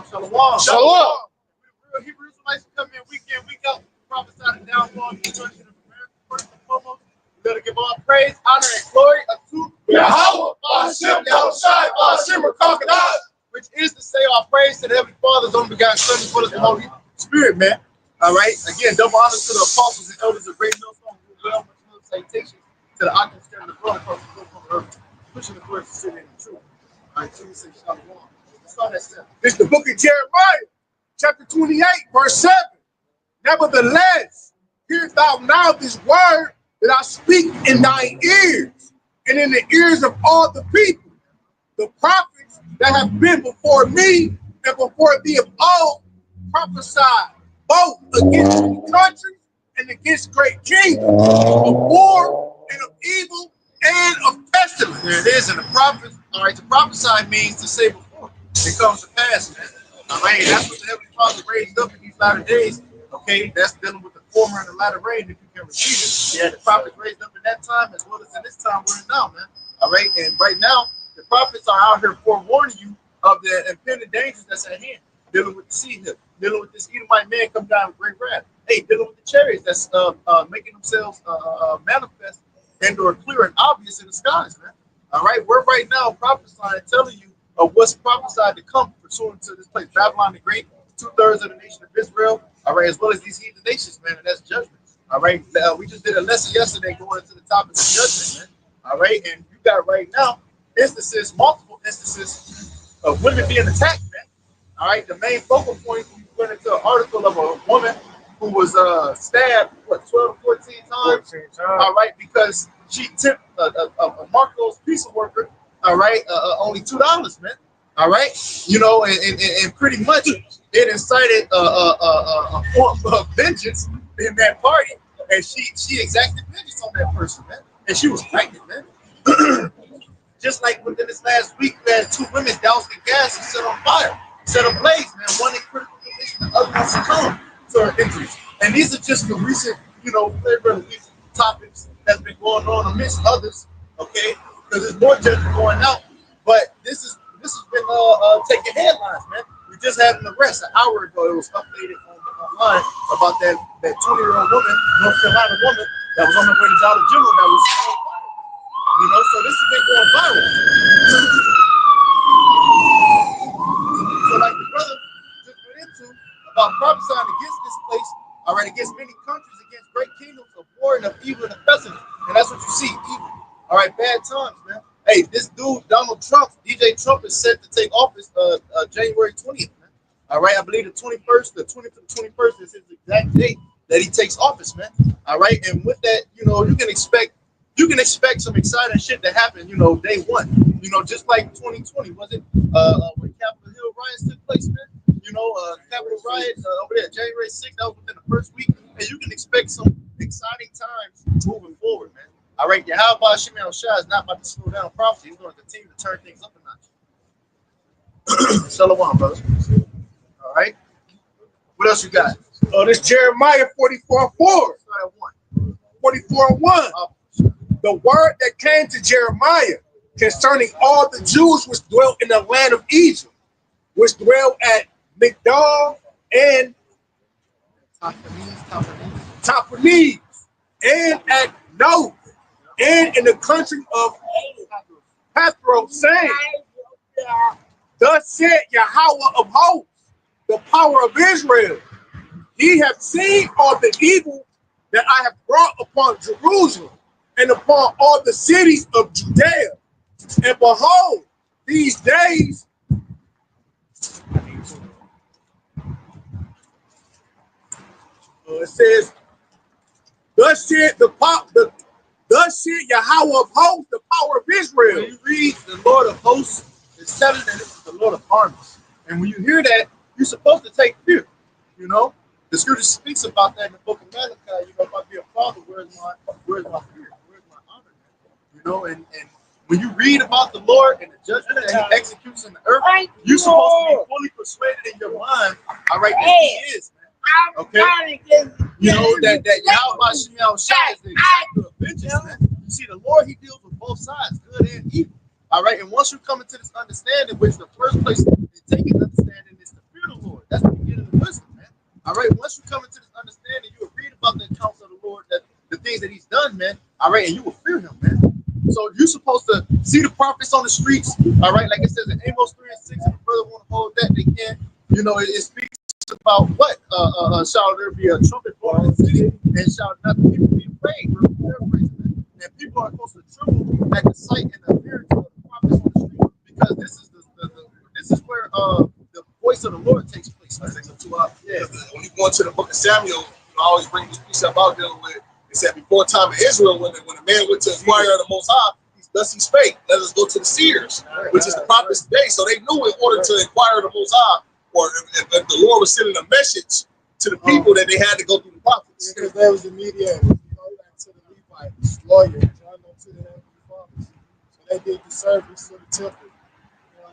Shalom. Shalom. Real Hebrew Israelites come in week in, week out, prophesy the downfall and destruction of America. First and foremost, we gotta give all praise, honor, and glory unto Yahweh, Hashem, Yahushai, Hashem, which is to say our praise to the Heavenly Father's only begotten Son, as well as the Holy Spirit, man. All right. Again, double honor to the apostles and elders of Great Millstone. Well, much citation to the occupants of the brother across the earth, pushing the towards the city and the truth. All right, so we say shalom. It's the book of Jeremiah, chapter 28, verse 7. Nevertheless, hearest thou now this word that I speak in thine ears, and in the ears of all the people. The prophets that have been before me and before thee of old prophesied both against countries and against great kings, of war and of evil and of pestilence. There it is in the prophets. All right, to prophesy means to say before it comes to pass, man. All right, that's what the Heavenly Father raised up in these latter days. Okay, that's dealing with the former and the latter rain, if you can receive it. Yeah, the prophets raised up in that time as well as in this time we're in now, man. All right, and right now, the prophets are out here forewarning you of the impending dangers that's at hand, dealing with the sea hill, dealing with this Edomite man come down with great wrath. Hey, dealing with the chariots that's making themselves manifest and or clear and obvious in the skies, man. All right, we're right now prophesying, telling you of what's prophesied to come pursuant to this place. Babylon the Great, 2/3 of the nation of Israel, all right, as well as these heathen nations, man, and that's judgment. All right, we just did a lesson yesterday going into the topic of judgment, man. All right, and you got right now instances, multiple instances of women being attacked, man. All right, the main focal point, we went into an article of a woman who was stabbed, what, 12, 14 times? All right, because she tipped a Marco's pizza worker, all right, only $2, man. All right, you know, and pretty much it incited a form of vengeance in that party, and she exacted vengeance on that person, man, and she was pregnant, man. Just like within this last week, we had 2 women doused in gas and set on fire, set ablaze, man. One in critical condition, the other one succumbed to her injuries. And these are just the recent, you know, favorite topics that's been going on amidst others, okay? Because there's more judgment going out, but this has been taking headlines, man. We just had an arrest an hour ago. It was updated online about that 20-year-old woman, North Carolina woman, that was on her way to Dollar General that was, you know, so this has been going viral. So like the brother just went into about prophesying against this place, all right, against many countries, against great kingdoms of war and of evil and of pestilence. And that's what you see, evil. All right, bad times, man. Hey, this dude, Donald Trump, DJ Trump, is set to take office January 20th, man. All right, I believe the 21st, the 20th to the 21st is his exact date that he takes office, man. All right, and with that, you know, you can expect some exciting shit to happen, you know, day one. You know, just like 2020, was it? When Capitol Hill riots took place, man. You know, Capitol riots over there, January 6th, that was within the first week. And you can expect some exciting times moving forward, man. All right, Yahweh Shimei Shah is not about to slow down prophecy. He's going to continue to turn things up a notch. Shalom, brothers. All right. What else you got? Oh, this Jeremiah 44:4. 44:1. The word that came to Jeremiah concerning all the Jews which dwelt in the land of Egypt, which dwelt at Migdol and Tahpanhes, and at Nob, and in the country of Hathroth, saying, thus said Yahweh of hosts, the power of Israel, ye have seen all the evil that I have brought upon Jerusalem and upon all the cities of Judea. And behold, these days it says, thus said thus said Yahweh of hosts, the power of Israel. When you read the Lord of hosts, it's telling that this is the Lord of armies. And when you hear that, you're supposed to take fear. You know, the scripture speaks about that in the book of Malachi. You know, if I be a father, where's my fear? Where's my honor? You know, and when you read about the Lord and the judgment that He executes in the earth, you're supposed to be fully persuaded in your mind, all right, that He is, man. Okay? You know, that Yahweh Shimei Shah is the exact vengeance, man. You see, the Lord, He deals with both sides, good and evil. All right, and once you come into this understanding, which the first place in taking understanding is to fear the Lord. That's the beginning of wisdom, man. All right, once you come into this understanding, you will read about the accounts of the Lord, that the things that He's done, man. All right, and you will fear Him, man. So you're supposed to see the prophets on the streets, all right, like it says in Amos 3 and 6. If the brother want to hold that, they can. You know, it speaks about what? Shall there be a trumpet blowing in the city, and shall not the people be afraid? And people are supposed to tremble at the sight and the appearance of the prophets on the street, because this is this is where the voice of the Lord takes place. I think when you go into the book of Samuel, I always bring this piece up out dealing with. It said before time of Israel, when the man went to inquire of the Most High, thus he spake, let us go to the seers, which is the prophets today. So they knew in order to inquire of the Most High, or if the Lord was sending a message to the people, that they had to go through the prophets. Because there was a mediator, to the Levites, lawyers, to the Heavenly Fathers. So they did the service to the temple.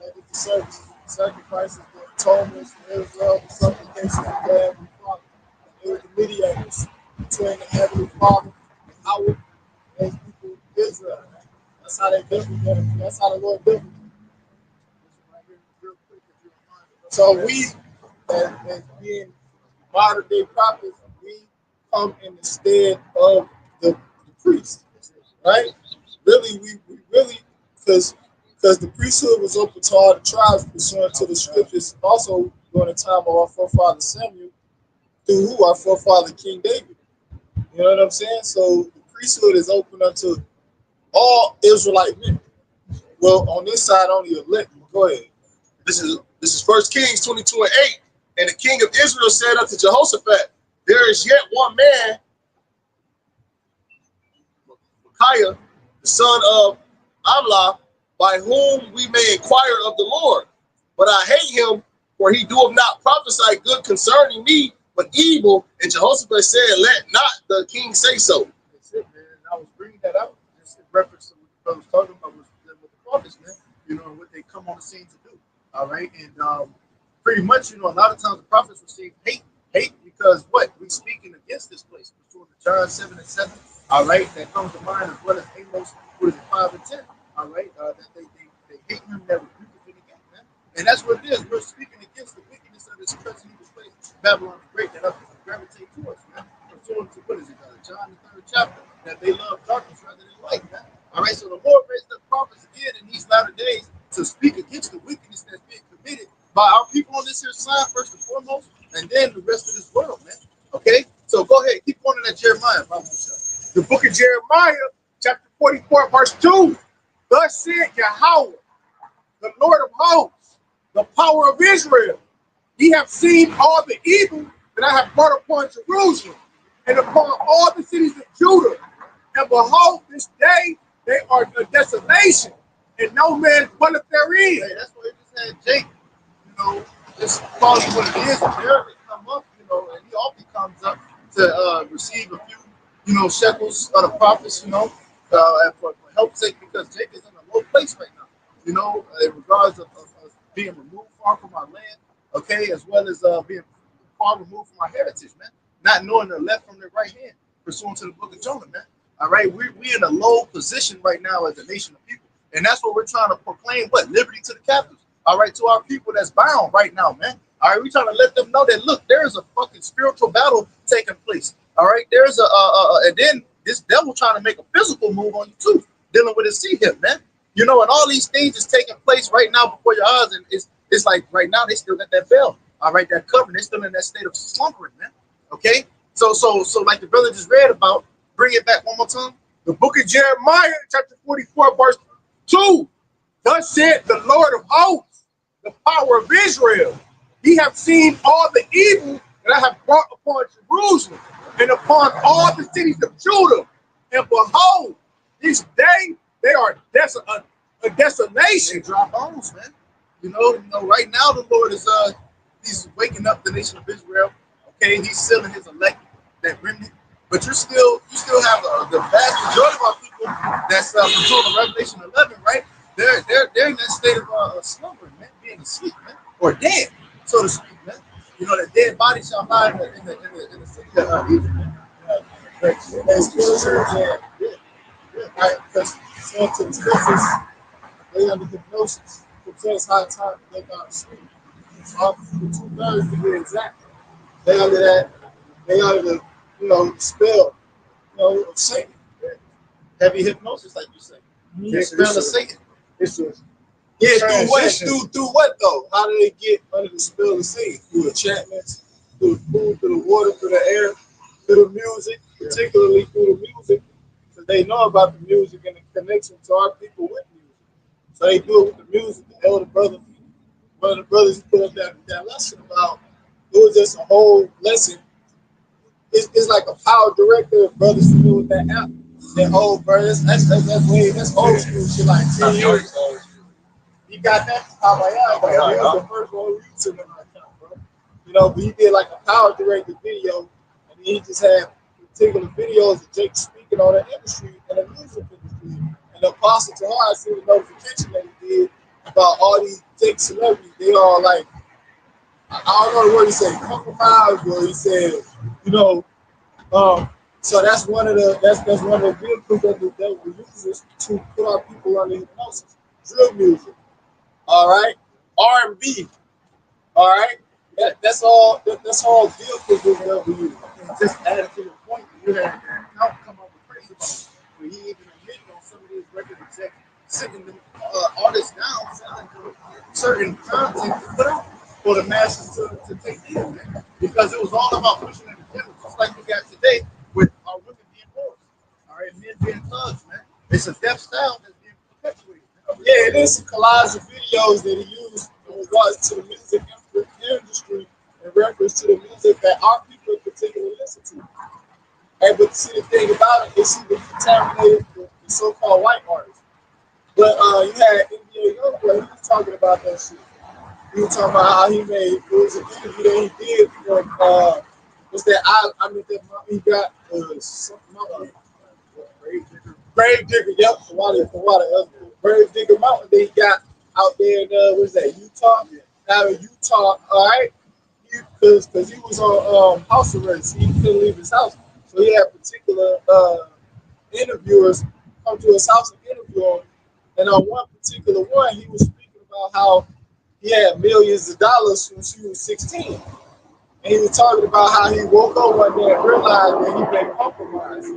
They did the service, the sacrifices, the atonements, the Israel, the supplications of the Heavenly Father. They were the mediators between the Heavenly Father and our and people of Israel. That's how they built together. That's how the Lord built them. So we, as being modern day prophets, we come in the stead of the priest, right? Really, we really, because the priesthood was open to all the tribes pursuant to the scriptures, also during the time of our forefather Samuel, through who? Our forefather King David. You know what I'm saying? So the priesthood is open unto all Israelite men. Well, on this side, only elect. Go ahead. This is 1 Kings 22 and 8. And the king of Israel said unto Jehoshaphat, there is yet one man, Micaiah, the son of Amlah, by whom we may inquire of the Lord. But I hate him, for he doeth not prophesy good concerning me, but evil. And Jehoshaphat said, let not the king say so. That's it, man. I was bringing that up just in reference to what I was talking about with the prophets, man. You know, what they come on the scene to do. All right, and pretty much, you know, a lot of times the prophets receive hate because what? We're speaking against this place. We're doing the John 7 and 7, all right, that comes to mind, as well as Amos 5 and 10, all right, that they hate him, that rebuke him again, man. And that's what it is. We're speaking against the wickedness of this present evil place, Babylon the Great, that others gravitate towards, man. Pursuant to, what is it, John the 3rd chapter, that they love darkness rather than light, man. All right, so the Lord raised up prophets again in these latter days to speak against the wickedness that's being committed by our people on this here side, first and foremost, and then the rest of this world, man. Okay? So go ahead, keep on in that Jeremiah. The book of Jeremiah, chapter 44, verse 2. Thus said Yahweh, the Lord of hosts, the power of Israel. Ye have seen all the evil that I have brought upon Jerusalem and upon all the cities of Judah. And behold, this day they are a desolation, and no man dwelleth therein. Hey, that's why he just had Jake, you know, just call it what it is. And there they come up, you know, and he often comes up to receive a few, you know, shekels of the prophets, you know, and for help's sake, because Jake is in a low place right now, you know, in regards of being removed far from our land, okay, as well as being far removed from our heritage, man. Not knowing the left from the right hand, pursuant to the book of Jonah, man. All right, we in a low position right now as a nation of people. And that's what we're trying to proclaim, what? Liberty to the captives. All right, to our people that's bound right now, man. All right, we're trying to let them know that, look, there's a fucking spiritual battle taking place. All right, there's and then this devil trying to make a physical move on you too, dealing with his sea hip, man. You know, and all these things is taking place right now before your eyes, and it's like right now they still got that bell. All right, that covenant, they're still in that state of slumbering, man. Okay, so like the brother just read about, bring it back one more time. The book of Jeremiah, chapter 44, verse 2. Thus said the Lord of hosts, the power of Israel. Ye have seen all the evil that I have brought upon Jerusalem and upon all the cities of Judah. And behold, this day they are a desolation. They dry bones, man. You know, right now the Lord is he's waking up the nation of Israel. Okay, he's sealing his elect, that remnant. But you still have the vast majority of our people that's from Revelation 11, right? They're in that state of slumbering, man, being asleep, man, or dead, so to speak, man. You know, the dead body shall lie in the city of Egypt, man. That's true. Right, because to the scriptures, they under hypnosis to tell us how time they got to sleep. So the 2/3 to be exact. They under that, they under the, spell, of Satan. Heavy hypnosis, like you say. Yes, Spell of Satan. it's a yeah, through what though? How do they get under the spell of Satan? Through enchantments, through the food, through the water, through the air, through the music, particularly through the music, because they know about the music and the connection to our people with music. So they do it with the music. The elder brother, one of the brothers put up that lesson about it was just a whole lesson. It's like a power director. If brothers familiar with that app. That old bro, that's old school shit, like 10 years. You got that? I'm like, yeah, he was the first one who used it in my account, bro. But he did like a power directed video, and he just had particular videos of Jake speaking on the industry and the music industry. And the Apostle Tahar, I see the notification that he did about all these Jake celebrities. They all like, I don't know the word he said, compromise, or he said, so that's one of the vehicles that we use to put our people under hypnosis. Drill music. All right, R&B. All right, that's all vehicles that we use. And just added to the point, you had Count come up with crazy about where he even admitted on some of these record execs sitting them artists down selling certain content to put out for the masses to take in, man. Because it was all about pushing an agenda, just like we got today with our women being whores, all right, men being thugs, man. It's a death style that's being perpetuated. Yeah, it is a collage of videos that he used in regards to the music industry in reference to the music that our people particularly listen to. And but see the thing about it, it's even contaminated the so-called white artists. But you had NBA Youngboy, he was talking about that shit. He was talking about how he made it was an interview that he did for what's that I mean that he got something Grave Digger, yep, Grave Digger Mountain that he got out there in what's that, Utah? Out of Utah, all right. Because he was on house arrest, he couldn't leave his house. So he had particular interviewers come to his house and interview him. And on one particular one, he was speaking about how he had millions of dollars when she was 16. And he was talking about how he woke up one day and realized that he been compromised.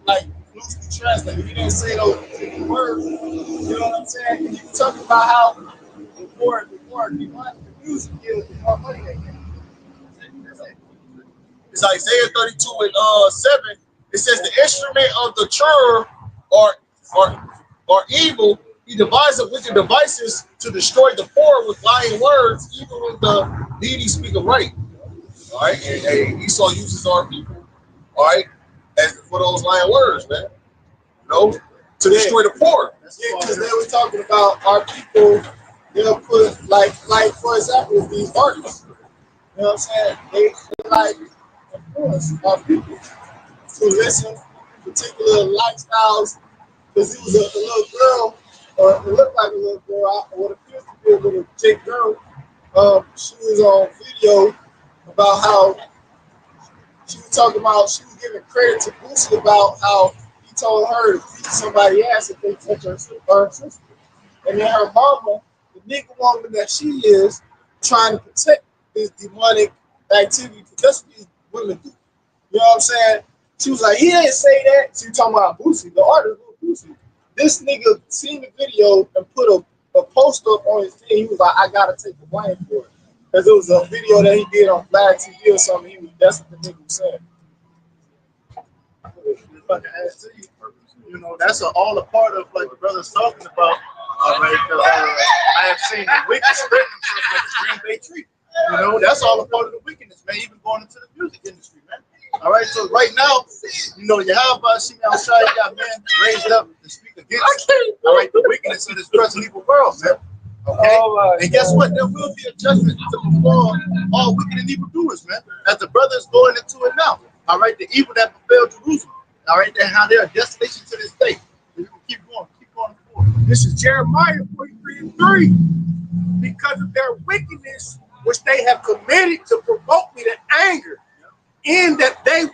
Like loosely translated. He didn't say those words. You know what I'm saying? And he was talking about how the more demonic the music is, the more money they get. It's Isaiah 32 and 7. It says the instrument of the churl or evil, he devised wicked devices to destroy the poor with lying words, even when the needy speak of right. All right, and Esau uses our people, all right, as for those lying words, man. To destroy the poor. Yeah, because they were talking about our people. They'll put like for example, these artists. You know what I'm saying? They like influence our people to listen to particular lifestyles. Because he was a little girl, or it looked like a little girl, or what appears to be a little chick girl. She was on video about how she was talking about she was giving credit to Boosie about how he told her to beat somebody ass if they touch her sister. And then her mama, the nigga woman that she is, trying to protect this demonic activity because that's what these women do. You know what I'm saying? She was like, he didn't say that. She was talking about Boosie, the artist Boosie. This nigga seen the video and put a post up on his thing. He was like, I gotta take the blame for it. Because it was a video that he did on Flag TV or something. That's what the nigga was saying. That's all a part of like the brother's talking about. All right, I have seen the wicked spread themselves like a Green Bay tree. That's all a part of the wickedness, man. Even going into the music industry, man. All right, so right now, you have Shimei Al-Shai got man raised up to speak against the wickedness of this present evil world, man. Okay, and guess what? There will be a judgment to perform all wicked and evil doers, man. As the brother is going into it now. All right, the evil that fulfilled Jerusalem. All right, and how they are desolation to this day. You can keep going forward. This is Jeremiah 43:3. Because of their wickedness, which they have committed to provoke me to anger, in that they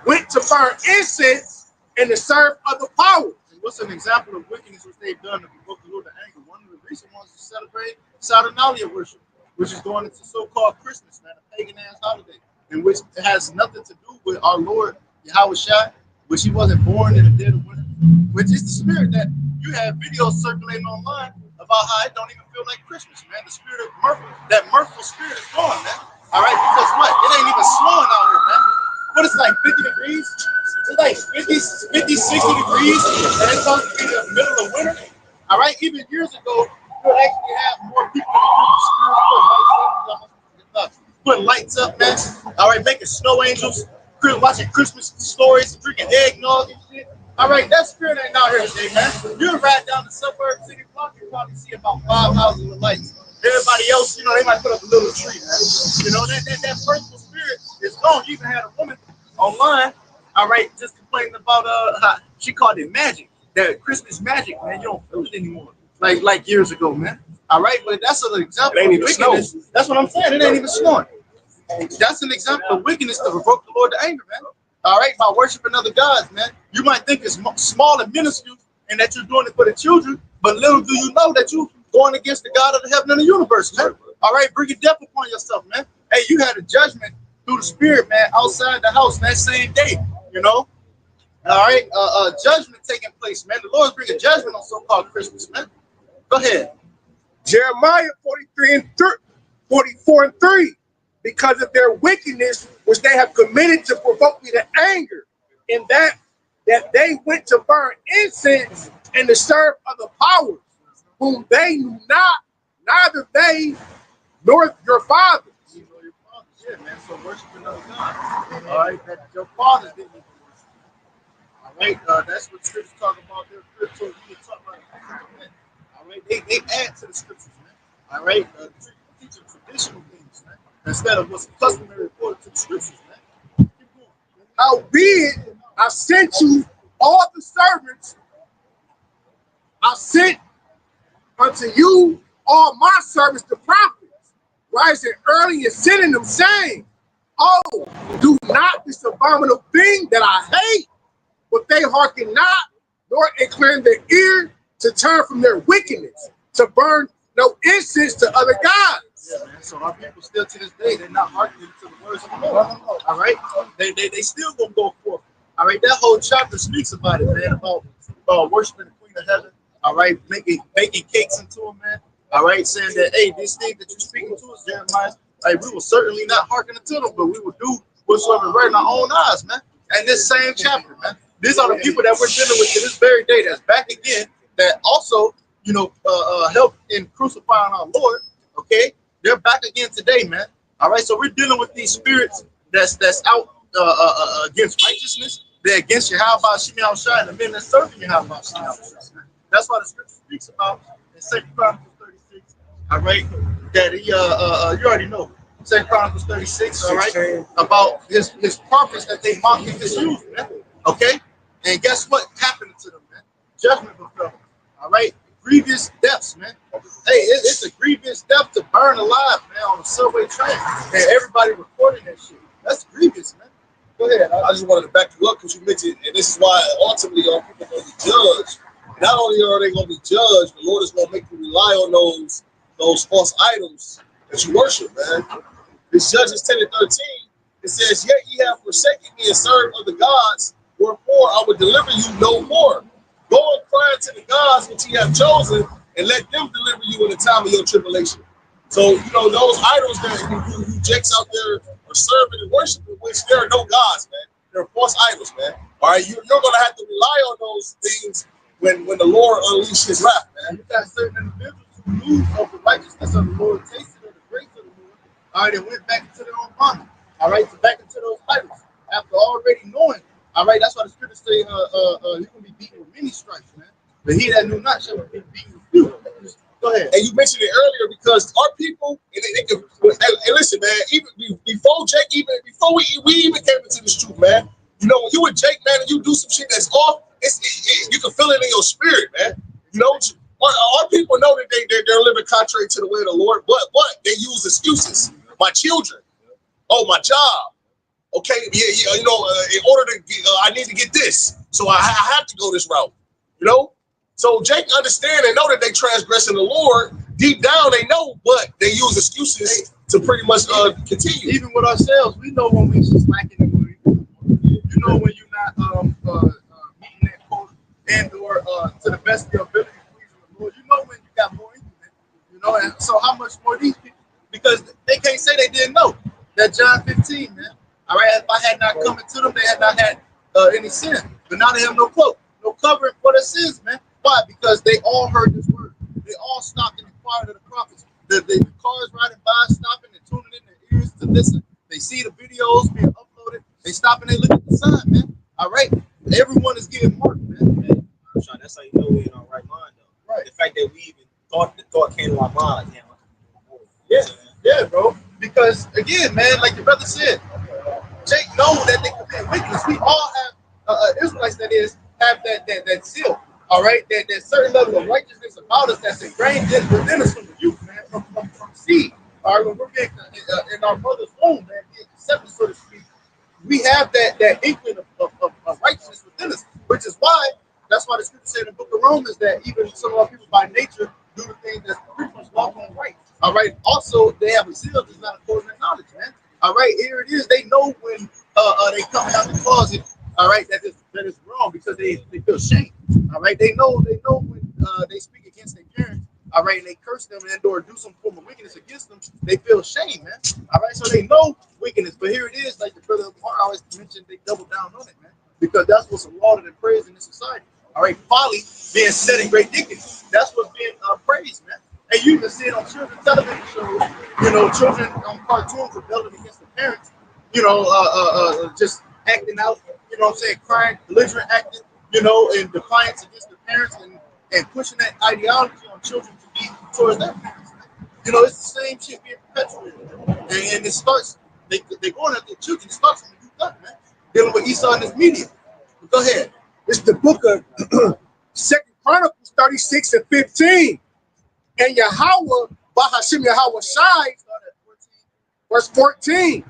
went to burn incense and to serve other powers. what's an example of wickedness which they've done to provoke the Lord to anger? One of the recent ones is celebrate Saturnalia worship, which is going into so-called Christmas, man, a pagan-ass holiday, in which it has nothing to do with our Lord Yahweh Shai, which he wasn't born in the dead of winter, which is the spirit that you have videos circulating online about how it don't even feel like Christmas, man. The spirit of mirthful, that mirthful spirit is gone, man. All right, because what? It ain't even snowing out here, man. What is it, like 50 degrees? It's like 50, 60 degrees, and it's supposed to be the middle of winter. All right, even years ago, you would actually have more people in the spirit putting lights up, man. All right, making snow angels, watching Christmas stories, drinking eggnog and shit. All right, that spirit ain't out here today, man. You ride down the suburb city block, you probably see about 5 houses with lights. Everybody else, you know, they might put up a little tree, man. You know, that personal spirit is gone. You even had a woman online, all right, just complaining about how she called it magic. That Christmas magic, man. You don't feel it anymore. Like years ago, man. All right, but that's an example of wickedness. That's what I'm saying. It ain't even snowing. That's an example of wickedness to provoke the Lord to anger, man. All right, by worshiping other gods, man. You might think it's small and minuscule and that you're doing it for the children, but little do you know that you're going against the God of the heaven and the universe, man. All right, bring your death upon yourself, man. Hey, you had a judgment through the spirit, man, outside the house that same day, you know. All right, judgment taking place, man. The Lord's bringing judgment on so-called Christmas, man. Go ahead. Jeremiah 44 and 3. Because of their wickedness, which they have committed to provoke me to anger, in that they went to burn incense and to serve other powers, whom they knew not, neither they nor your fathers. You know your fathers, yeah, man. So worship another God. All right, that your fathers didn't even worship. All right, that's what scriptures talk about. Their scriptures, we can talk about it. All right, they add to the scriptures, man. All right, teaching traditional things, man, instead of what's customary according to the scriptures, man. Howbeit, I sent you all the servants. I sent unto you all my servants, the prophets, rising early and sending them, saying, oh, do not this abominable thing that I hate, but they hearken not, nor incline their ear to turn from their wickedness, to burn no incense to other gods. Yeah, man. So our people still to this day, they're not hearkening to the words of the Lord. All right, they still gonna go forth. All right, that whole chapter speaks about it, man, about worshiping the Queen of Heaven. All right, making cakes into them, man. All right, saying that, hey, this thing that you're speaking to us, Jeremiah, like we will certainly not hearken to them, but we will do whatsoever right in our own eyes, man. And this same chapter, man, these are the people that we're dealing with to this very day. That's back again. That also, you know, help in crucifying our Lord. Okay, they're back again today, man. All right, so we're dealing with these spirits that's out against righteousness. They're against Yahweh Shai and the men that serving Yahweh Shai. That's why the scripture speaks about in 2 Chronicles 36. All right, that he you already know 2 Chronicles 36. All right, about his prophets that they mock and misuse, man. Okay, and guess what happened to them, man? Judgment befell them. All right, grievous deaths, man. Hey, it's a grievous death to burn alive, man, on a subway train, and everybody recording that shit. That's grievous, man. Go ahead. I just wanted to back you up because you mentioned, and this is why ultimately our people are going to be judged. Not only are they going to be judged, the Lord is going to make you rely on those false idols that you worship, man. This Judges 10 and 13, it says, yet ye have forsaken me and served other gods, wherefore I will deliver you no more. Go and cry to the gods which ye have chosen, and let them deliver you in the time of your tribulation. So, you know, those idols that you jakes out there are serving and worshiping, which there are no gods, man. They're false idols, man. All right, you're going to have to rely on those things when the Lord unleashes his wrath, man. You got certain individuals who lose of the righteousness of the Lord, tasted of the grace of the Lord. All right, and went back into their own bondage. All right, so back into those idols after already knowing. All right, that's why the scriptures say you can be beaten with many stripes, man. But he that knew not shall be beaten with few. Go ahead. And you mentioned it earlier because our people, and listen, man, even before Jake, before we even came into this truth, man, you know, when you and Jake, man, and you do some shit that's off, you can feel it in your spirit, man. You know, our people know that they're living contrary to the way of the Lord, but they use excuses. My children, oh, my job, okay, yeah, you know, in order to get, I need to get this, so I have to go this route. You know? So Jake understand and know that they transgressing the Lord. Deep down, they know, but they use excuses to pretty much continue. Even with ourselves, we know when we slacking and you know when you're not meeting that quota and or to the best of your ability pleasing the Lord. You know when you got more increment. You know, and so how much more these people? Because they can't say they didn't know that John 15, man. All right, if I had not come into them, they had not had any sin. But now they have no cloak, no covering for their sins, man. Why? Because they all heard this word. They all stopped and inquired of the prophets. The cars riding by, stopping and tuning in their ears to listen. They see the videos being uploaded. They stop and they look at the sign, man. All right, everyone is getting marked, man. Sean, that's how you know we're in our right mind, though. Right. The fact that we even thought the thought came to our mind, like, Yeah, yeah, bro. Because again, man, like your brother said, Jake know that they commit wickedness. We all have Israelites that have that zeal. All right, that certain level of righteousness about us that's ingrained within us from the youth, man, from seed. All right, when we're being in our mother's womb, man, being conceived, so to speak, we have that inkling of righteousness within us, which is why that's why the scripture said in the book of Romans that even some of our people by nature do the things that's pretty much lawful and right. All right. Also, they have a zeal that's not according to knowledge, man. All right. Here it is. They know when they come out of the closet. All right, that is wrong because they feel shame. All right, they know when they speak against their parents. All right, and they curse them and or do some form of wickedness against them. They feel shame, man. All right, so they know wickedness, but here it is, like the brother always mentioned, they double down on it, man, because that's what's lauded and praised in this society. All right, folly being set in great dignity. That's what's being praised, man. And you can see it on children's television shows. You know, children on cartoons rebelling against the parents. You know, just acting out. You know what I'm saying? Crying, belligerent acting. You know, in defiance against the parents and pushing that ideology on children to be towards their parents. You know, it's the same shit being perpetuated. And it starts. They're going at their children. It starts from the youth up, man. Dealing with Esau and his media. But go ahead. It's the book of 2 Chronicles 36 and 15. And Yahweh, Bahashim Yahweh Shai, verse 14.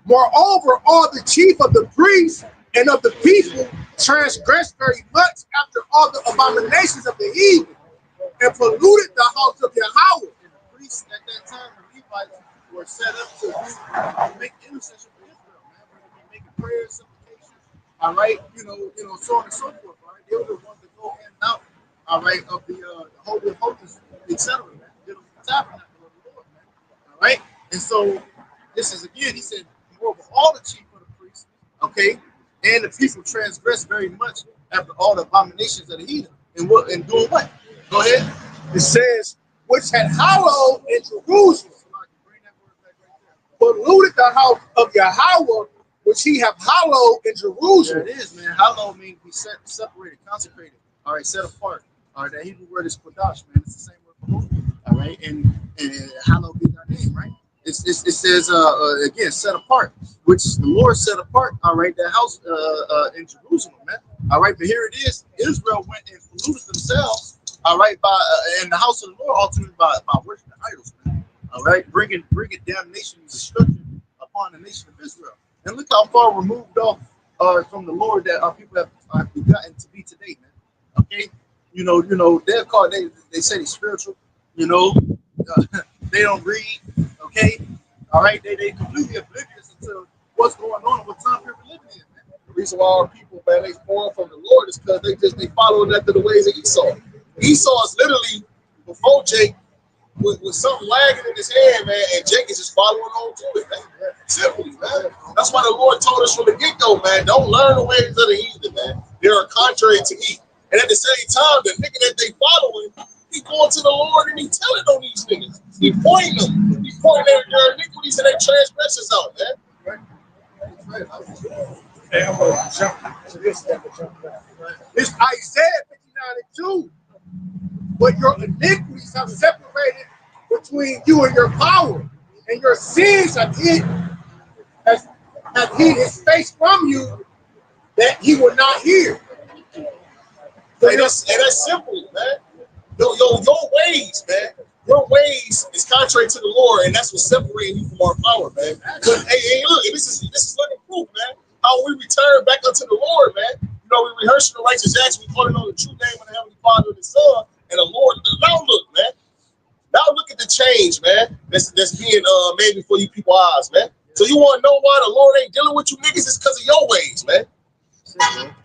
Moreover, all the chief of the priests and of the people transgressed very much after all the abominations of the heathen and polluted the house of Yahweh. And the priests at that time, the Levites, were set up to make intercession for Israel, man. Whether it be making prayers, supplication, all right, you know, so on and so forth, all right. They were the ones that go in and out, all right, of the Holy of Holies, etc., man. Dealing with the tabernacle of the Lord, man. All right. And so this is again, he said, moreover, all the chief of the priests, okay, and the people transgress very much after all the abominations of the heathen. And doing what? Go ahead. It says, which had hallowed in Jerusalem, polluted the house of Yahweh, which he have hallowed in Jerusalem. There it is, man. Hallowed means be separated, consecrated, all right, set apart. All right, that Hebrew word is kodash, man. It's the same word for holy, all right, and hallowed be thy name, right? It says again, set apart, which the Lord set apart. All right, that house in Jerusalem, man. All right, but here it is. Israel went and polluted themselves. All right, by and the house of the Lord ultimately by worshiping idols, man. All right, bringing damnation and destruction upon the nation of Israel. And look how far removed off from the Lord that our people have begotten to be today, man. Okay, you know they're called they say they're spiritual. You know, they don't read. Okay, all right, they completely oblivious to what's going on and what time period we're living in, man. The reason why our people, man, they fall from the Lord is because they following after the ways of Esau. Esau is literally before Jake with something lagging in his hand, man, and Jake is just following on to it, man. Simply, man. That's why the Lord told us from the get-go, man, don't learn the ways of the heathen, man. They are contrary to me. And at the same time, the nigga that they following, he going to the Lord and he telling on these niggas. He pointing them. He pointing their iniquities and their transgressions out, man. Right. Hey, I'm going to jump to this. It's Isaiah 59 and 2. But your iniquities have separated between you and your power, and your sins have hid his face from you, that he will not hear. And that's simple, man. Your ways, man. Your ways is contrary to the Lord, and that's what's separating you from our power, man. But hey, look, this is living proof, man. How we return back unto the Lord, man. You know, we rehearsing the righteous acts, we calling on the true name of the Heavenly Father and the Son and the Lord. Now look, man. Now look at the change, man. That's being made before you people's eyes, man. So you want to know why the Lord ain't dealing with you niggas? It's because of your ways, man.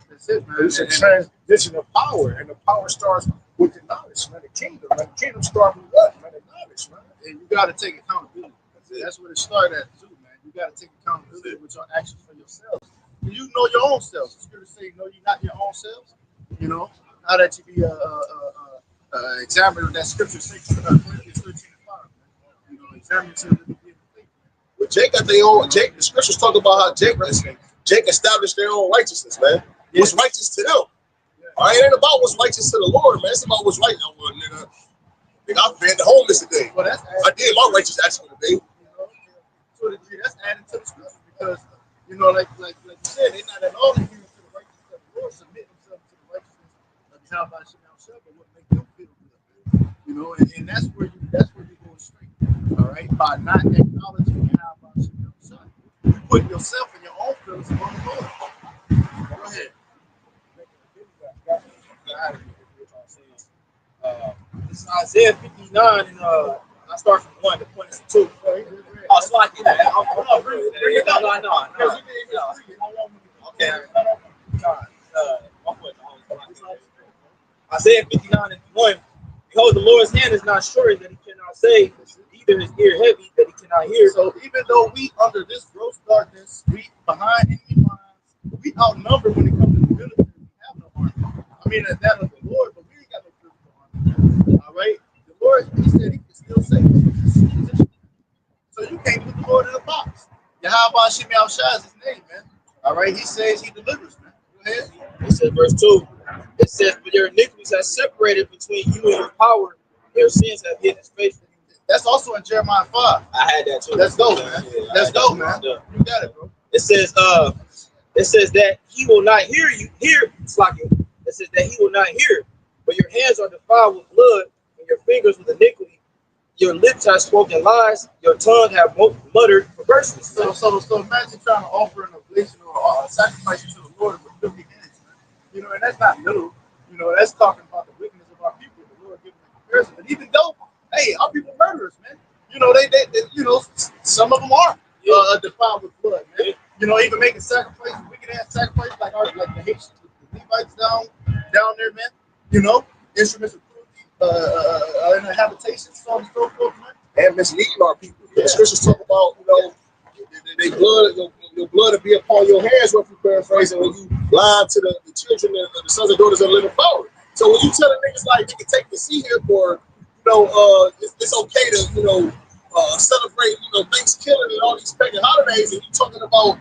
That's it, man. It's a transition of power, and the power starts with the knowledge, man. The kingdom, man. The kingdom starts with what, man? The knowledge, man. And you got to take accountability. That's what it started at, too, man. You got to take accountability with your actions for yourselves. You know your own selves. The scripture say, "No, you're not your own selves." You know, how that you be examining that scripture 13:5. You know, examine yourself. But Jake got their own. The scriptures talk about how Jake established their own righteousness, man. What's righteous to them? All right, it ain't about what's righteous to the Lord, man. It's about what's right. Nigga, I fed the homeless today. Well, I did my righteous acts for the day. To a degree, that's added to the scripture because, you know, like you said, they're not at all adhering to the righteousness of the Lord, submit themselves to the righteousness of the how by Shemel, but what make them feel good. You know, and that's where you go astray. All right, by not acknowledging how by Shemel, you put yourself and your own feelings on the Lord. Go ahead. This is Isaiah 59, and I start from 1 to 22. Oh, so I did that. No. Okay. Isaiah 59 and 1. Behold, the Lord's hand is not short that he cannot save, either his ear heavy that he cannot hear. So even though we under this gross darkness, we behind enemy lines, we outnumber when it comes to the military. We have no army. I mean, that of the Lord, but we ain't got no physical army. All right? The Lord, he said he can still save us. So you can't put the Lord in a box. Yahweh Shemel Shai is his name, man. All right? He says he delivers, man. Go ahead. It says, verse 2. It says, "For your iniquities have separated between you and your power, your sins have hid his face." That's also in Jeremiah 5. I had that too. Let's go, man. Let's go, man. You got it, bro. It says that he will not hear you. It's like it says that he will not hear, but your hands are defiled with blood, and your fingers with iniquity. Your lips have spoken lies, your tongue have muttered perverseness. So imagine trying to offer an oblation or a sacrifice to the Lord with filthy hands, man. You know, and that's not little. You know, that's talking about the wickedness of our people. The Lord giving a comparison. But even though, hey, our people murderers, man. You know, they you know, some of them are defiled with blood, man. You know, even making sacrifices, wicked ass sacrifices like the Haitians, the Levites down there, man. You know, instruments of cruelty, in the habitation, so on and so forth, man. And misleading our people. The scriptures talk about, you know, they blood, your blood will be upon your hands, what you paraphrasing, when you lie to the children, the sons and daughters of the living power. So when you tell the niggas like they can take the seat here for, you know, it's okay to, you know, celebrate, you know, Thanksgiving and all these pagan holidays, and you talking about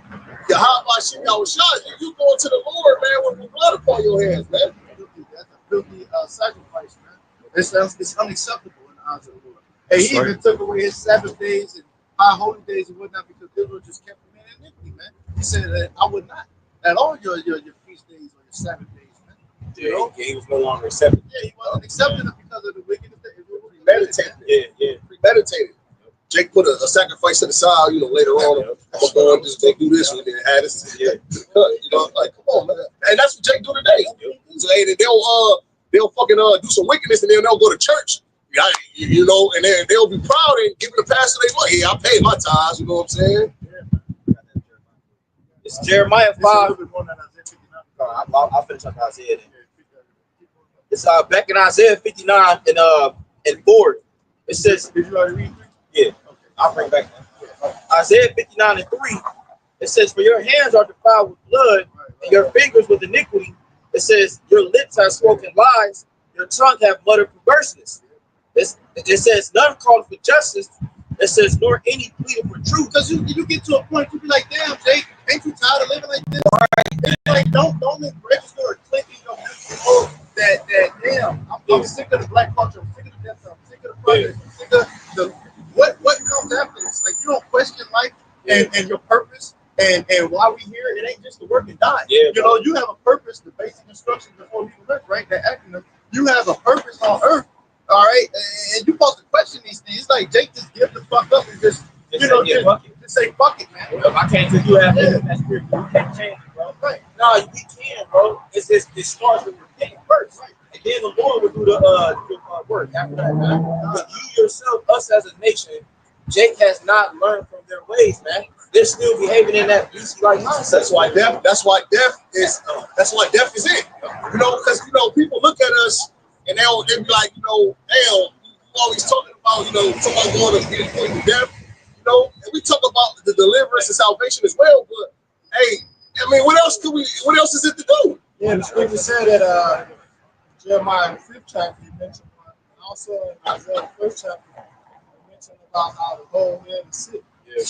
your Yahweh Shemel Shai, you going to the Lord, man, with blood upon your hands, man. That's a filthy sacrifice, man. It's unacceptable in the eyes of the Lord. And he even took away his Sabbath days and high holy days and whatnot because Israel just kept them in iniquity, man. He said that I would not at all your feast days or your Sabbath days, man. Yeah, you know? He was no longer accepted. Yeah, he wasn't accepting it because of the wickedness that Israel premeditated. Yeah. Premeditated. Jake put a sacrifice to the side, you know, later on. I'm going to just go do this and then have this. Yeah. You know, like, come on, man. And that's what Jake do today. So, hey, they'll fucking do some wickedness and then they'll go to church. You know, and then they'll be proud and giving the pastor their money. Yeah, I paid my tithes, you know what I'm saying? It's Jeremiah 5. I'll finish up Isaiah then. It's back in Isaiah 59 and 4. It says, did you already read 3? Yeah, okay. I'll bring back that. Isaiah 59 and 3. It says, "For your hands are defiled with blood, and your fingers with iniquity." It says, "Your lips have spoken lies, your tongue have muttered perverseness." It says, "None called for justice." It says, "Nor any pleaded for truth." Because you get to a point you be like, damn, Jake, ain't you tired of living like this? Right. Like, don't register or click in your mental that damn, I'm sick of the black culture, I'm sick of the death, I'm sick of the project, I'm sick of the what comes after this. Like, you don't question life and your purpose and why we here. It ain't just to work and die. Yeah, you know, you have a purpose, the basic instructions before you live, right? The acronym. You have a purpose on earth. All right, and you're supposed to question these things. It's like Jake just give the fuck up and just say fuck it, man. Well, I can't tell you have that spirit. You can't change it, bro. Right. No, we can, bro. It starts with repenting first, and then the Lord will do the work after that, man. But you yourself, us as a nation, Jake has not learned from their ways, man. They're still behaving in that BC-like mindset. That's why death is it. You know, because people look at us and they'll be like, damn, you always talking about, somebody going to get to death. And we talk about the deliverance and salvation as well, but hey, I mean, what else is it to do? Yeah, the scripture said that Jeremiah 5th chapter you mentioned, and also in Isaiah 1st chapter you mentioned about how the whole head is sick. Yeah,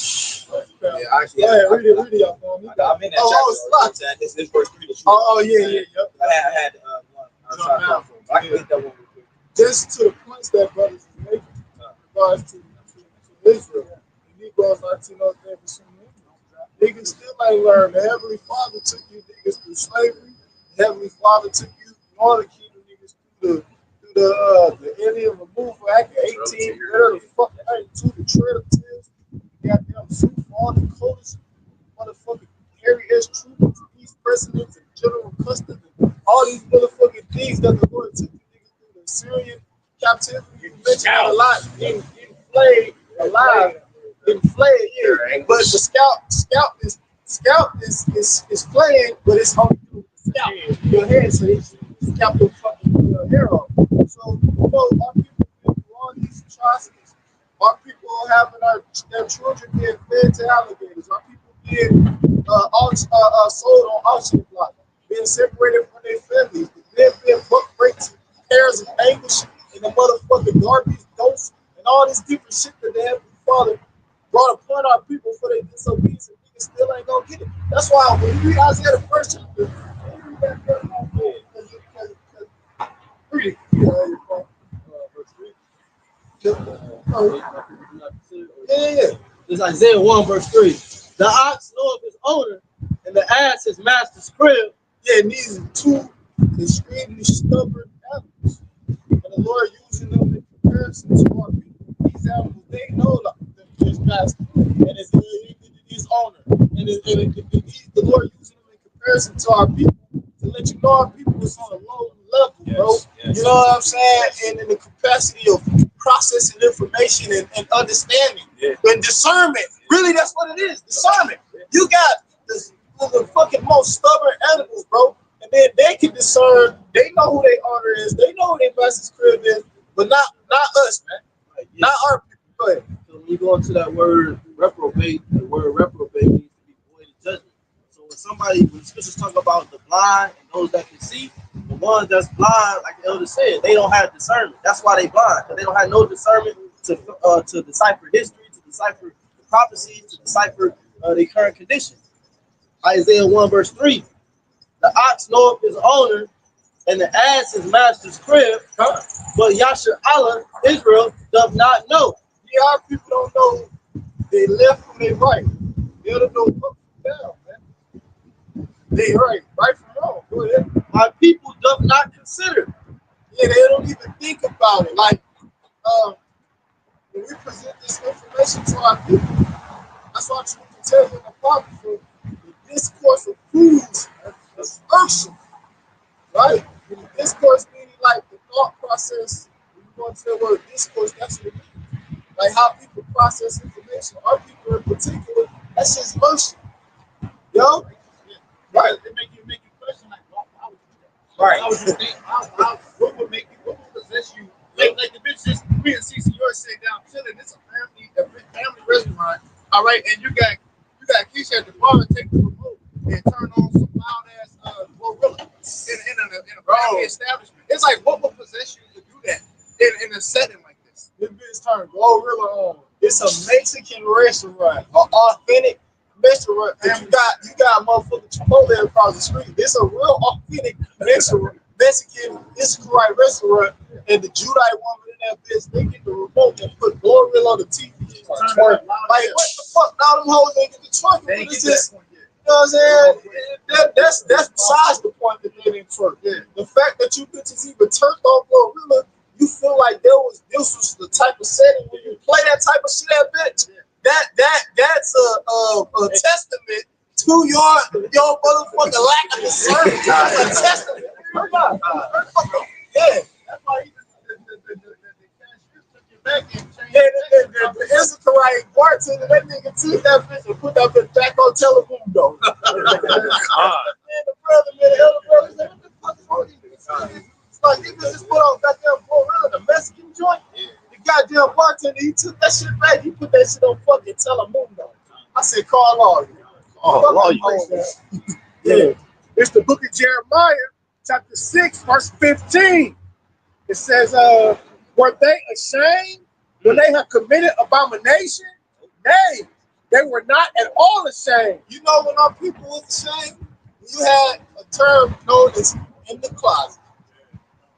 actually, go ahead, read it up for me. I'm in that chapter. It's verse 3. Yep. I had one. I can hit that one real quick. Just to the points that brothers is making in regards to Israel. The Negroes, Latinos, niggas still ain't learned. The Heavenly Father took you niggas through slavery. The Heavenly Father took you in order to keep the niggas through the Indian Removal Act of 18, the fucking 92, the Tread of Tears, goddamn suit for all the coldest motherfucking Harry S. Truman, these presidents and General Custer, and all these motherfucking things that the Lord took you niggas through the Syrian captivity. You mentioned that a lot, getting flayed alive. Flayed here, but the scout is playing, but it's only through the scalp your head, so it's scalp your fucking hair off. So our people been through all these atrocities. Our people having their children being fed to alligators. Our people being sold on auction block, being separated from their families, men being buck breaks, pairs of anguish, and the motherfucking garbage dose, and all this different shit that the Heavenly Father brought upon our people for their disobedience, and niggas still ain't gonna get it. That's why when you read Isaiah the first chapter, read it. It's Isaiah 1 verse 3. The ox knoweth his owner, and the ass his master's crib. Yeah, and these are two extremely stubborn animals. And the Lord using them in comparison to our people. These animals, they know his master, and it's his owner. And the Lord using them in comparison to our people to let you know our people is on a low level, bro. You know what I'm saying? And in the capacity of processing information and understanding and discernment. Really, that's what it is. Discernment. You got the fucking most stubborn animals, bro. And then they can discern. They know who their owner is. They know who their master's crib is, but not us, man. Not our people. Go ahead. So when you go into that word reprobate, the word reprobate means to be void of judgment. So when the scriptures talk about the blind and those that can see, the ones that's blind, like the elder said, they don't have discernment. That's why they blind, because they don't have no discernment to decipher history, to decipher the prophecies, to decipher their current condition. Isaiah 1 verse 3. The ox knoweth his owner, and the ass his master's crib, but Yasher Allah, Israel, doth not know. Yeah, our people don't know they left from their right. They don't know up from down, man. They right from wrong. Go ahead. My people doth not consider. Yeah, they don't even think about it. Like, when we present this information to our people, that's why I try to tell you in the Bible, the discourse of fools is irksome, right? The discourse meaning like the thought process. When you go into the word discourse, that's what it means. Like how people process information. Our people in particular, that's just irksome. Yo? Right. It make you question like, why would you do that? Right. How would you think? What would make you? What would possess you? Like the bitch just me and CC yours sit down chilling. It's a family restaurant. All right, and you got Keisha at the bar and take the remote and turn on some loud ass Glorilla in a family establishment. It's like, what would possess you to do that in a setting like this? This bitch turned Glorilla on. It's a Mexican restaurant, an authentic restaurant. And you got motherfucking Chipotle across the street. It's a real authentic Mexican Israelite restaurant, and the Judite woman in that bitch, they get the remote and put Glorilla on the TV. Like, what the fuck? Now them hoes ain't get the twerk. It's just, you know what I'm saying? That's besides the point that they didn't twerk. Yeah. The fact that you bitches even turned off Glorilla, you feel like this was the type of setting where you play that type of shit, that bitch. That's a testament your motherfucking lack of discernment. A testament. Yeah. That's why he the cashier took it back and changed Yeah, it. the Israelite bartender, that nigga took that bitch and put that bitch back on Telemundo. Man, the brother, man, the elder brother said, what the fuck is wrong with these bitches? It's like, these bitches put on goddamn Glorilla, the Mexican joint. The goddamn bartender, he took that shit back, he put that shit on fucking Telemundo. I said, call law. Yeah. It's the book of Jeremiah, chapter 6, verse 15. It says, were they ashamed when they had committed abomination? Nay, they were not at all ashamed. You know when our people was ashamed? You had a term known as in the closet.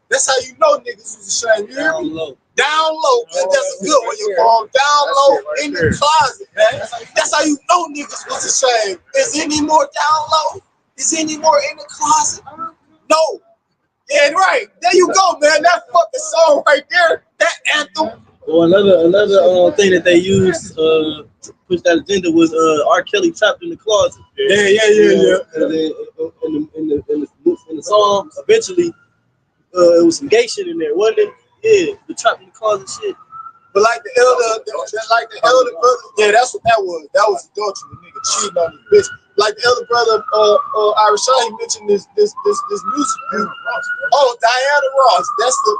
That's how you know niggas was ashamed. You hear me? Down low. Man. That's a good one you call them. Down low in the closet, man. That's how you know niggas was ashamed. Is any more down low? Is any more in the closet? No. Yeah, right. There you go, man. That fucking song right there. That anthem. Well, another thing that they used to push that agenda was R. Kelly trapped in the closet. Yeah. And then in the song, eventually, it was some gay shit in there, wasn't it? Yeah, the trapped in the closet shit. But like the elder brother, yeah, that's what that was. That was adultery. The nigga cheating on his bitch. Like the elder brother, Irish Shaw, he mentioned this music group. Oh, Diana Ross. That's the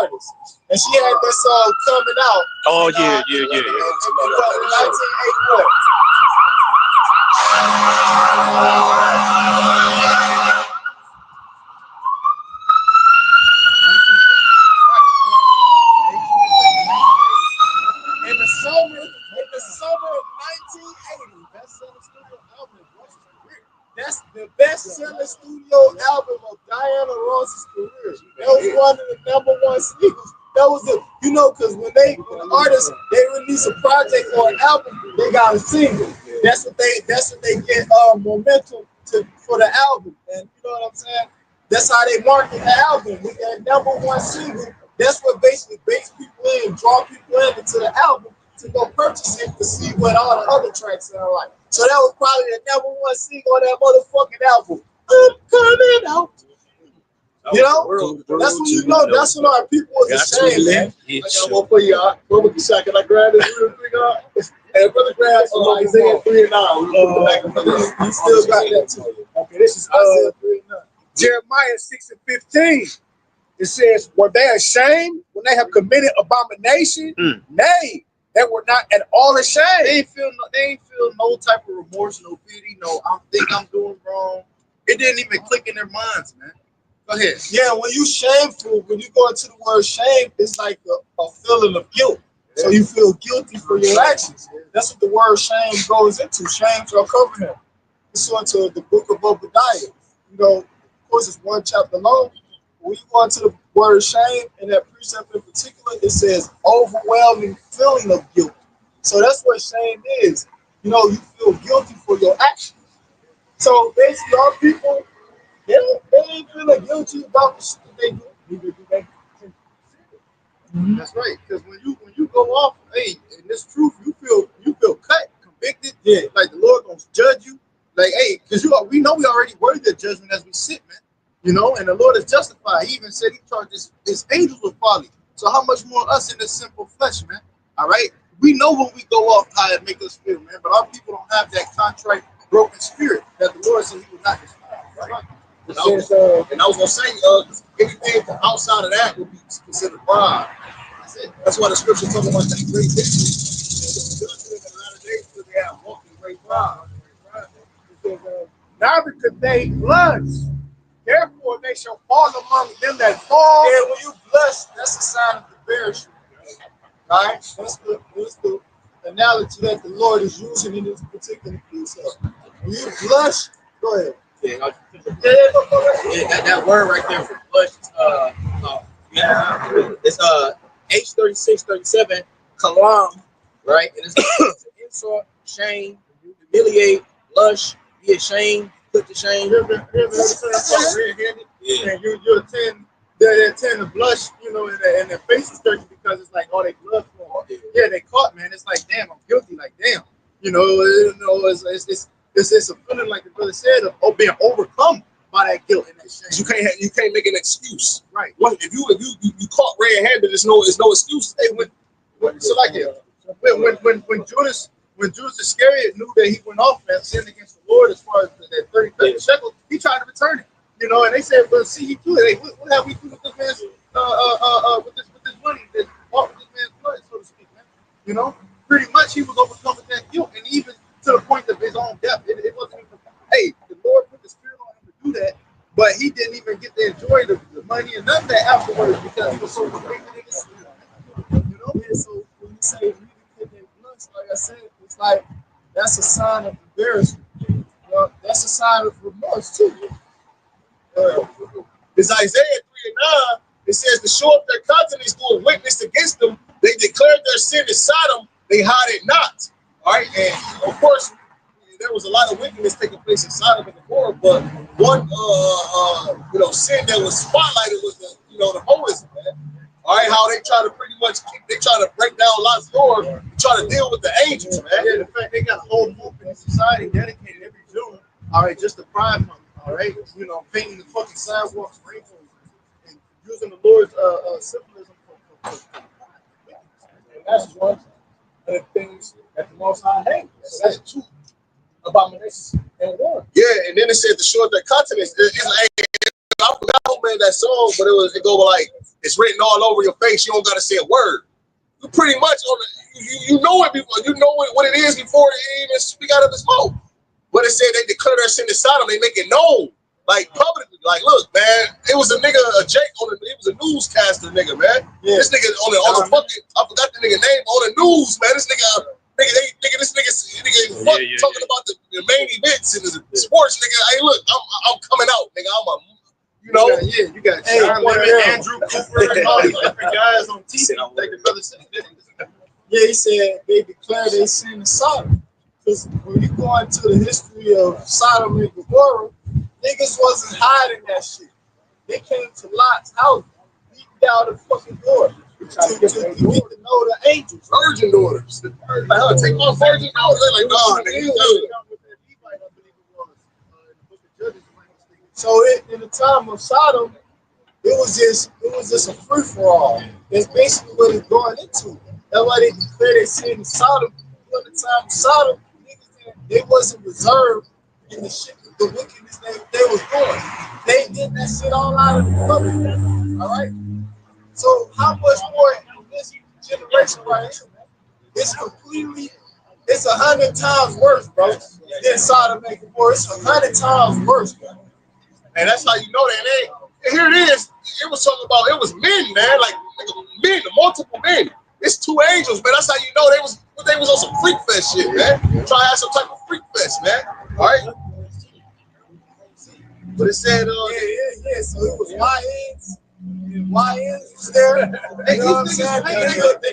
artist, and she had that song coming out. Oh, yeah. In 1981. In the summer of 1980, best-selling studio album of Ross's career. That's the best-selling studio album of Diana Ross's career. That was one of the #1 singles. That was because when the artists they release a project or an album, they got a single. That's what they get momentum for the album. And you know what I'm saying? That's how they market the album with that #1 single. That's what basically bakes people in, draw people into the album to go purchase it to see what all the other tracks are like. So that was probably the #1 single on that motherfucking album. I'm coming out. You know, that's when you know. That's when our people was ashamed, man. I got one for you. What was the shot? Can I grab this real quick? Hey, brother, grab Isaiah 3:9. He still got that too. Okay, this is Isaiah 3:9. Jeremiah 6:15. It says, were they ashamed when they have committed abomination? Nay, they were not at all ashamed. They ain't feel no type of remorse, no pity, no I think I'm doing wrong. It didn't even click in their minds, man. Go ahead. Yeah, when you shameful, when you go into the word shame, it's like a feeling of guilt. So you feel guilty for your actions. That's what the word shame goes into. Shame shall cover him. It's into the book of Obadiah. You know, of course, it's one chapter long. When you go into the word shame, and that precept in particular, it says overwhelming feeling of guilt. So that's what shame is. You know, you feel guilty for your actions. So basically, our people, they ain't feeling guilty about the shit that they do. That's right. Because when you go off, hey, in this truth, you feel cut, convicted. Yeah. Like the Lord gonna judge you. Like, hey, because we know we already worthy of judgment as we sit, man. You know, and the Lord is justified. He even said he charged his angels with folly. So how much more us in this simple flesh, man? All right? We know when we go off how it make us feel, man. But our people don't have that contrite, broken spirit that the Lord said he would not despise. Right? And I was gonna say, anything outside of that would be considered pride. That's why the scripture talking about that great victory. In the latter days, because they have walked in great pride. Neither could they blush. Therefore, they shall fall among them that fall. Yeah, when you blush, that's a sign of the bearship. All right? That's the analogy that the Lord is using in this particular piece. When you blush, go ahead. That word right there for blush is H3637 kalam, right? And it's insult, shame, humiliate, blush, be ashamed, put to shame. Yeah. They tend to blush, you know, and their faces dirty because it's like, oh, they blood flow. Yeah, they caught, man. It's like, damn, I'm guilty. Like, damn, it's it's a feeling like the brother said of being overcome by that guilt and that shame. You can't make an excuse. Right. What if you caught red-handed? There's no excuse. Hey, when Judas Iscariot knew that he went off and sinned against the Lord as far as that 30 shekels, he tried to return it. You know, and they said, "Well, see, he do it. Hey, what have we do with this man's with this money that bought with this man's blood, so to speak, man?" You know, pretty much he was overcome with that guilt, and even to the point of his own death. It wasn't even. Hey, the Lord put the Spirit on him to do that, but he didn't even get to enjoy the money and none of that afterwards because he was so convicted in his spirit. You know, Yeah, so when you say really put that blood, like I said, it's like that's a sign of embarrassment. That's a sign of remorse too. It's Isaiah 3:9. It says to show up their countenance through a witness against them. They declared their sin in Sodom. They hide it not. All right, and of course, there was a lot of wickedness taking place in Sodom and Gomorrah, but one sin that was spotlighted was the holism, man. All right, how they try to break down Lot's door, try to deal with the angels, man. Yeah, the fact they got a whole movement in society dedicated every June, all right, just the Pride Month, all right, painting the fucking sidewalks rainbows and using the Lord's symbolism for And that's one of the things that the Most High hates. So that's two abominations and one. Yeah, and then it said to show up their countenance. I forgot who made that song, but it go like, it's written all over your face. You don't gotta say a word. You pretty much you know it before you know what it is before it even speak out of his mouth. But it said they declare their sin in Sodom. They make it known, like publicly. Like, look, man, it was a nigga, Jake it was a newscaster, nigga, man. Yeah. This nigga on the fucking, I forgot the nigga name on the news, man. This nigga talking about the main events and the sports, nigga. Hey, look, I'm coming out, nigga. You got John Lemon, Andrew Cooper, and all these different guys on TV. Like the brother said. Yeah, he said they declare they sin in Sodom. Because when you go into the history of Sodom and Gomorrah, niggas wasn't hiding that shit. They came to Lot's house, beating down the fucking door to get to know the angels. Virgin daughters. Take my virgin daughters. They're like, nah, nigga. So in the time of Sodom, it was just a free for all. That's basically what it's going into. That's why they declare they sin in Sodom. During the time of Sodom, niggas, they wasn't reserved in the shit, the wickedness they was doing. They did that shit all out of the public. All right. So how much more in this generation right here, man? It's 100 times worse, bro, than Sodom and Gomorrah. It's 100 times worse, bro. And that's how you know that. And here it is. It was talking about, it was men, man. Like men, multiple men. It's two angels, man. That's how you know they was on some freak fest shit, man. Try to have some type of freak fest, man. All right. But it said, yeah. So it was YNs. YNs was there. You know what I'm saying? The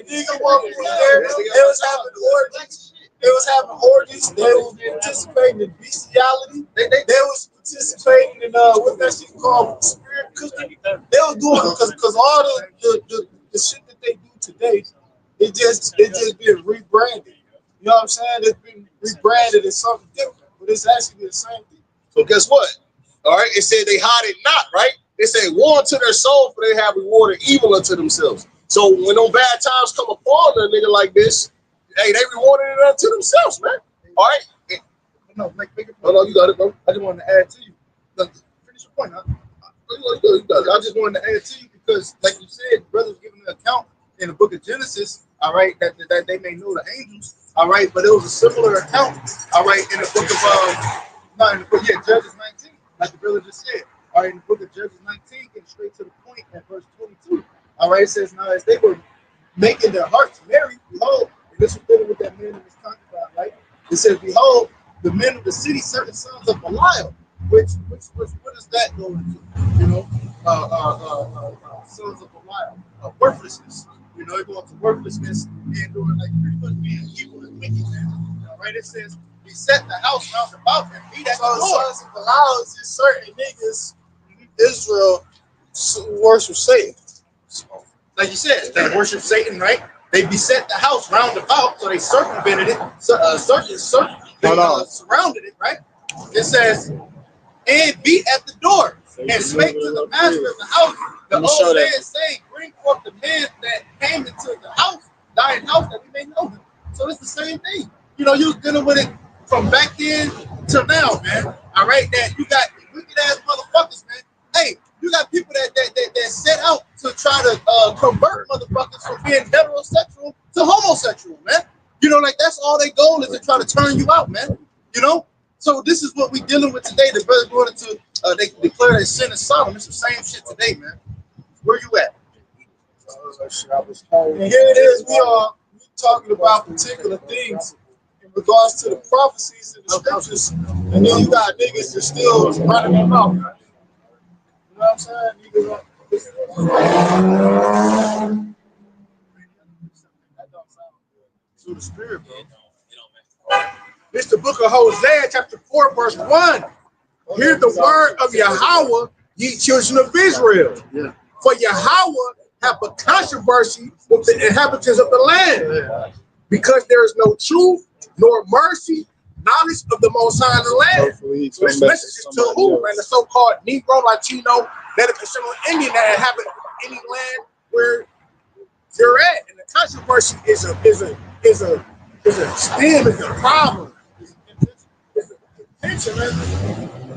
nigga was there. They was having orgies. They was having orgies. They was participating in bestiality. They was participating in what that shit called spirit cooking. They was doing it because all the shit that they do today, it just been rebranded. You know what I'm saying? It's been rebranded as something different, but it's actually the same thing. So guess what? All right, it said they hide it not, right? They say woe unto their soul, for they have rewarded evil unto themselves. So when those bad times come upon a nigga like this, hey, they rewarded it unto themselves, man. All right. No, you got it, bro. I just wanted to add to you. Finish your point, huh? I just wanted to add to you because, like you said, brothers giving an account in the book of Genesis, all right, that they may know the angels, all right, but it was a similar account, all right, in the book of Judges 19, like the brother just said, all right, in the book of Judges 19, getting straight to the point at verse 22, all right, it says, now as they were making their hearts merry, behold, and this was dealing with that man that was talking about, right? It says, behold, the men of the city, certain sons of Belial, what does that go into? You know, sons of Belial, worthlessness. You know, they go into worthlessness and doing like pretty much being evil and wicked. All right, it says he set the house round about and beat at the door. Sons of Belial is just certain niggas Israel worship Satan. So, like you said, they worship Satan, right? They beset the house round about, so they circumvented it. surrounded it, right? It says, and be at the door and spake to the master of the house. The old man saying, bring forth the man that came into the house, thine house, that we may know him. So it's the same thing. You know, you're dealing with it from back then to now, man. All right, that you got wicked ass motherfuckers, man. Hey, you got people that set out to try to convert motherfuckers from being heterosexual to homosexual, man. You know, like that's all their goal is to try to turn you out, man. You know? So this is what we're dealing with today. The brother going into they declare that sin is Sodom. It's the same shit today, man. Where you at? And here it is, we are talking about particular things in regards to the prophecies in the scriptures, and then you got niggas that still running them out. You know what I'm saying? Through the spirit, bro. It's the book of Hosea, chapter 4, verse 1. Hear the word of Yahweh, ye children of Israel. Yeah. For Yahweh have a controversy with the inhabitants of the land, because there is no truth nor mercy, knowledge of the Most High in the land. So this message is to who, man? The so-called Negro, Latino, Native Indian that inhabit any land where you're at, and the controversy is a stem, is a problem. It's a contention, man.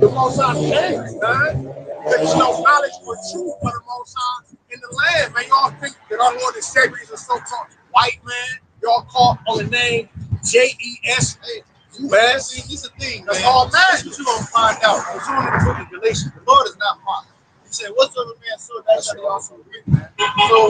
The Most High came, man. There's no knowledge or truth for the Most High in the land, man. Y'all think that our Lord and Savior is a so-called white man? Y'all call on the name J-E-S. Man, see, this is the thing. That's all that you're gonna find out. It's on the book of Galatians. The Lord is not mocked. He said, whatsoever man sow, that shall he also reap, man.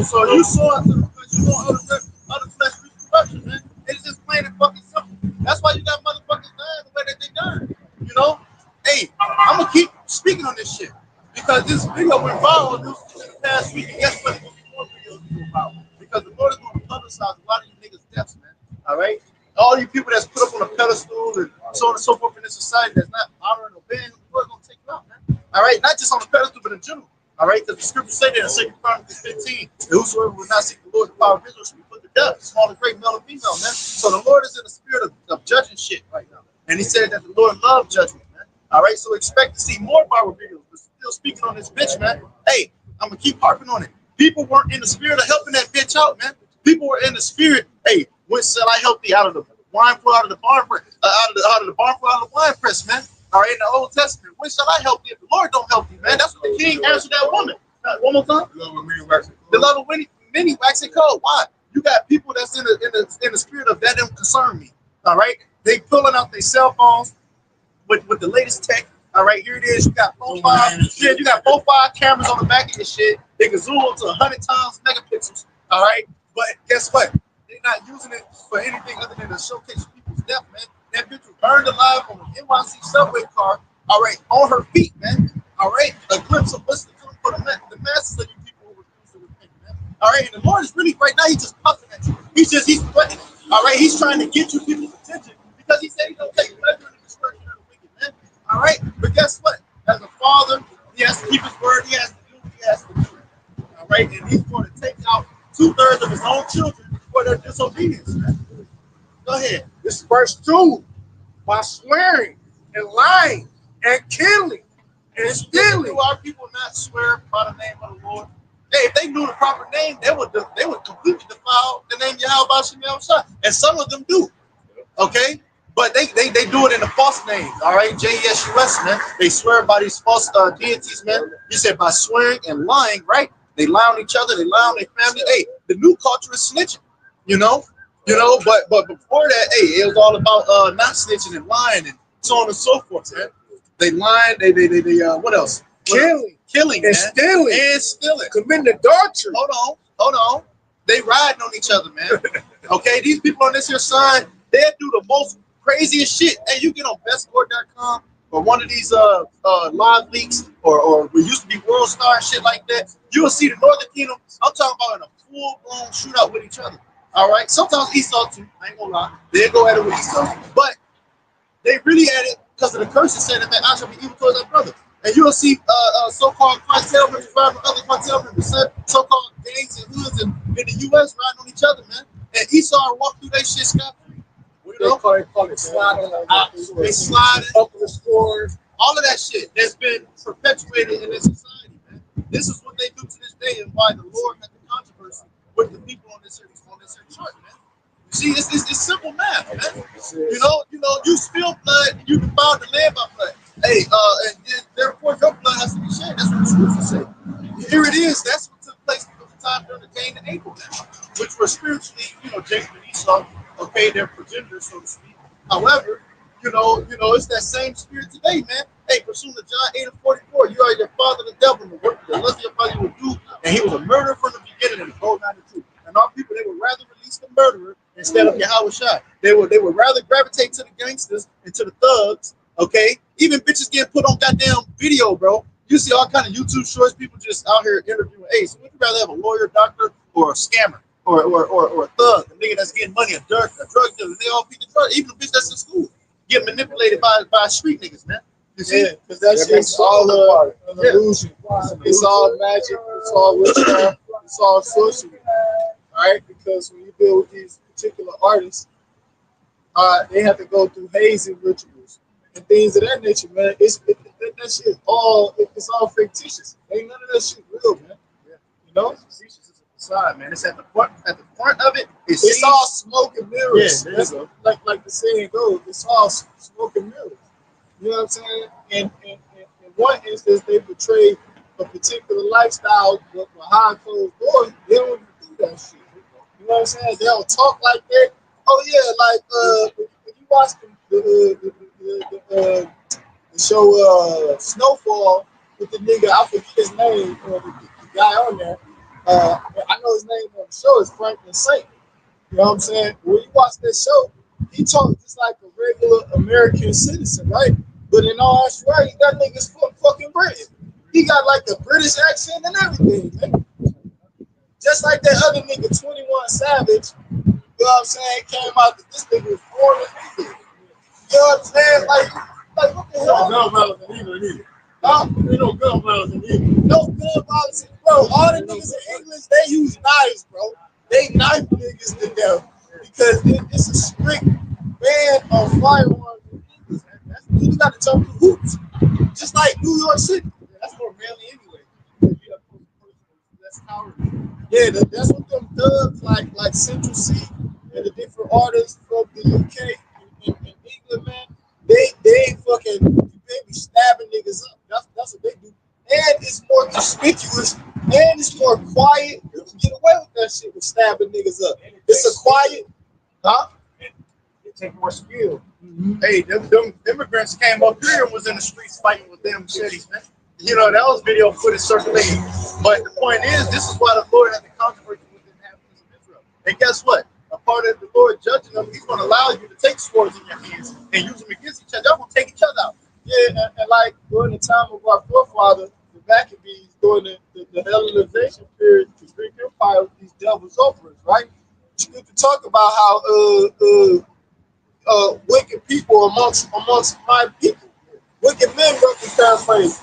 So you saw it because you want other flesh reproduction, man. It's just plain and fucking simple. That's why you got motherfuckers dying the way that they dying. You know? Hey, I'm gonna keep speaking on this shit because this video went viral in the past week, and guess what? There's more videos to go viral because the Lord is gonna publicize a lot of you niggas' deaths, man. All right? All you people that's put up on a pedestal and so on and so forth in this society that's not honoring or obeying, the Lord's gonna take you out, man. All right? Not just on the pedestal, but in general. All right, because the scriptures say that in 2 Chronicles 15, that whosoever will not seek the Lord, the power of Israel, should be put to death, small and great, male and female, man. So the Lord is in the spirit of judging shit right now. And he said that the Lord loved judgment, man. All right, so expect to see more viral videos, but still speaking on this bitch, man. Hey, I'm going to keep harping on it. People weren't in the spirit of helping that bitch out, man. People were in the spirit, hey, when shall I help thee out of the wine flow, out of the barn press, out of the barn flow, out of the wine press, man. All right, in the Old Testament, when shall I help you if the Lord don't help you, man? That's what the king answered that woman. One more time. The love of many waxing cold. Why? You got people that's in the spirit of that don't concern me. All right, they pulling out their cell phones with the latest tech. All right, here it is. You got 4-5 shit. You got 4-5 cameras on the back of your shit. They can zoom up to 100 times megapixels. All right, but guess what? They're not using it for anything other than to showcase people's death, man. That bitch was burned alive on an NYC subway car. All right, on her feet, man. All right, a glimpse of what's for the masses of you people who refuse to repent, man. All right, and the Lord is really right now. He's just puffing at you. He's threatening. All right, he's trying to get you people's attention because he said he's gonna take pleasure in the destruction of the wicked, man. All right, but guess what? As a father, he has to keep his word. He has to do what he has to do. All right, and he's going to take out 2/3 of his own children for their disobedience, man. Go ahead. This is verse 2. By swearing and lying and killing and stealing. Do our people not swear by the name of the Lord? Hey, if they knew the proper name, they would completely defile the name Yahweh Shem Shah. And some of them do. Okay? But they do it in the false names. All right, J-E-S-U-S, man. They swear by these false deities, man. He said by swearing and lying, right? They lie on each other, they lie on their family. Hey, the new culture is snitching, you know, but before that, hey, it was all about not snitching and lying and so on and so forth, man. They lying, they what else? Killing, and stealing, committing adultery. Hold on. They riding on each other, man. Okay, these people on this here sign, they do the most craziest shit. Hey, you get on bestcourt.com or one of these live leaks or we used to be World Star and shit like that. You'll see the Northern Kingdom. I'm talking about in a full-blown shootout with each other. All right, sometimes Esau too. I ain't gonna lie, they go at it with Esau, but they really at it because of the curse. It said that I shall be evil towards thy brother. And you'll see so-called cartel members riding with other cartel members, so-called gangs and hoods in the U.S. riding on each other, man. And Esau walked through that shit scot-free. You know? call it sliding. They sliding. Up the scores. All of that shit that's been perpetuated in this society, man. This is what they do to this day, and why the Lord had the controversy with the people on this chart, man. You see, it's simple math, man. You spill blood, you defile the land by blood. Hey, and therefore your blood has to be shed. That's what the scriptures say. Here it is. That's what took place at the time during the Cain and Abel, man, which were spiritually, Jacob and Esau, okay, their progenitors, so to speak. However, it's that same spirit today, man. Hey, pursuing John 8:44, you are your father the devil, and the work of the lust of your father you will do. And he was a murderer from the beginning and the whole 92. And our people, they would rather release the murderer instead of Yahweh Shai. They would rather gravitate to the gangsters and to the thugs, okay? Even bitches getting put on goddamn video, bro. You see all kind of YouTube shorts, people just out here interviewing. Hey, so would you rather have a lawyer, doctor, or a scammer, or a thug, a nigga that's getting money, a drug dealer? They all pick the drug. Even a bitch that's in school get manipulated by street niggas, man. You see? Because that shit's all an illusion. It's all magic. It's all witchcraft. It's all sorcery. All right? Because when you deal with these particular artists, they have to go through hazing rituals and things of that nature, man. That shit it's all fictitious. Ain't none of that shit real, man. Yeah. You know? Side, man. It's at the front of it. It's all smoke and mirrors. Yeah, like the saying goes, it's all smoke and mirrors. You know what I'm saying? And in one instance, they portray a particular lifestyle with behind closed doors. They don't even do that shit. You know what I'm saying? They don't talk like that. Oh yeah, like when you watch the show Snowfall with the nigga, I forget his name, the guy on there. I know his name on the show is Franklin Saint. You know what I'm saying? When you watch that show, he talks just like a regular American citizen, right? But in all actuality, that nigga's fucking British. He got like a British accent and everything, man. Just like that other nigga, 21 Savage, you know what I'm saying, came out that this nigga was born in England. You know what I'm saying? Like what the hell? No gun violence in England either. Huh? Ain't no gun violence in England. No gun violence, bro. All the niggas in English, they use knives, bro. They knife niggas to death because it's a strict ban on firearms in English. You got to jump through hoops, just like New York City. That's more manly anyway. That's cowardly. Yeah, that's what them thugs like Central C and the different artists from the UK and England, man. They fucking be stabbing niggas up. That's what they do. And it's more conspicuous and it's more quiet. You can get away with that shit with stabbing niggas up. It's a quiet, huh? It takes more skill. Mm-hmm. Hey, them immigrants came up here and was in the streets fighting with them machetes, man. That was video footage circulating. But the point is, this is why the Lord had the controversy with the inhabitants of Israel. And guess what? A part of the Lord judging them, he's going to allow you to take swords in your hands and use them against each other. Y'all going to take each other out. Yeah, and like during the time of our forefathers, the Maccabees, during the Hellenization period, the Greek Empire with these devils over us, right? You could talk about how wicked people amongst my people, wicked men broke the paraphrase.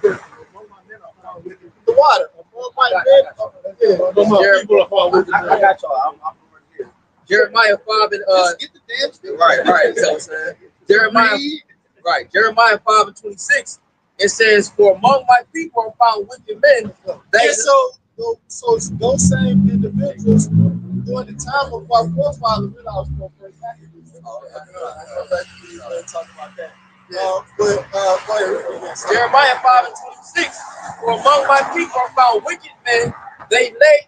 The water. I got y'all. I'm right here. Jeremiah 5 and Get the damn stick. right. So, Jeremiah 5 and 26. It says, "For among my people are found wicked men." So those same individuals during the time of our forefathers, when I was going to break back. Talk about that. Jeremiah 5 and 26. "For among my people are found wicked men. They lay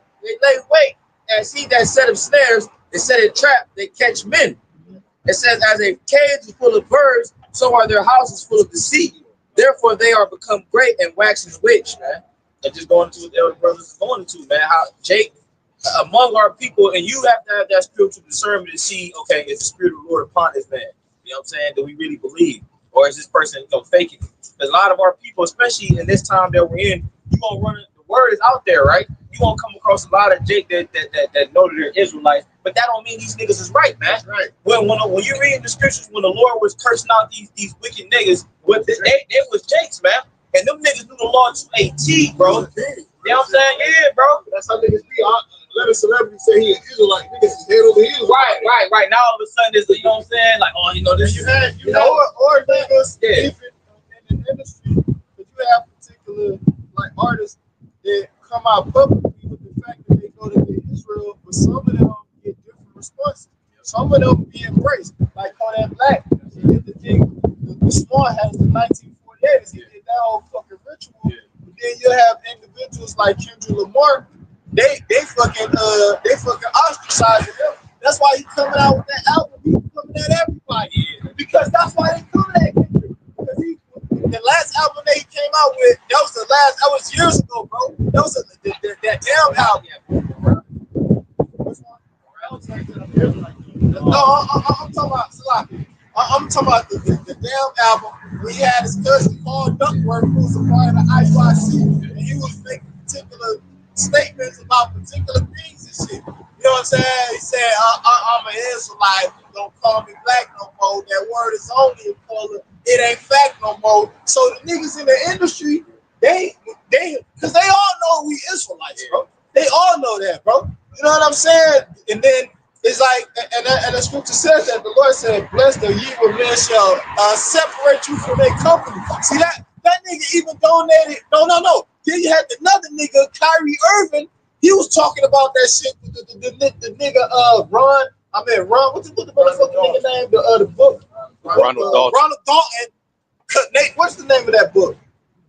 wait as he that set up snares, they set a trap, they catch men." It says, "As a cage is full of birds, so are their houses full of deceit. Therefore they are become great and waxing rich," man. And just going into what the elder brothers is going into, man. How Jake among our people, and you have to have that spiritual discernment to see, okay, is the spirit of the Lord upon this man? You know what I'm saying? Do we really believe? Or is this person faking? Because a lot of our people, especially in this time that we're in, you gonna run the word is out there, right? You gonna come across a lot of Jake that know that they're Israelites, but that don't mean these niggas is right, man. Right. When you read the scriptures, when the Lord was cursing out these wicked niggas, they was Jakes, man. And them niggas knew the law to a T, bro. You know what I'm saying? Yeah, bro. That's how niggas be. let a celebrity say he an Israelite, niggas is head over heels. Right. Now all of a sudden, it's, you know what I'm saying? Like, oh, you know this. or niggas even in the industry, but you have particular like artists that come out publicly with the fact that they go to Israel, but some of them get different responses. Some of them be embraced, like Kodak Black. He did the thing. The Swan has the 1948. He did that whole fucking ritual. But then you have individuals like Kendrick Lamar. They fucking ostracizing him. That's why he's coming out with that album. He's coming at everybody. Because that's why they coming at Kendrick. Because the last album that he came out with, that was years ago, bro. That was that damn album. No, I'm talking about Salaki. I'm talking about the damn album where he had his cousin Paul Duckworth, who was a part of the IUIC, and he was making particular statements about particular things and shit. You know what I'm saying? He said, I'm an Israelite, don't call me black no more. That word is only in color. It ain't fact no more. So the niggas in the industry, because they all know we Israelites, bro. They all know that, bro. You know what I'm saying? And then it's like, and the scripture says that the Lord said, blessed are ye when men shall separate you from their company. See, that nigga even donated. No. Then you had another nigga, Kyrie Irving. He was talking about that shit. The nigga, Ron. What's the motherfucking nigga name? The book. Ronald Dalton. Ronald Dalton. Nate, what's the name of that book?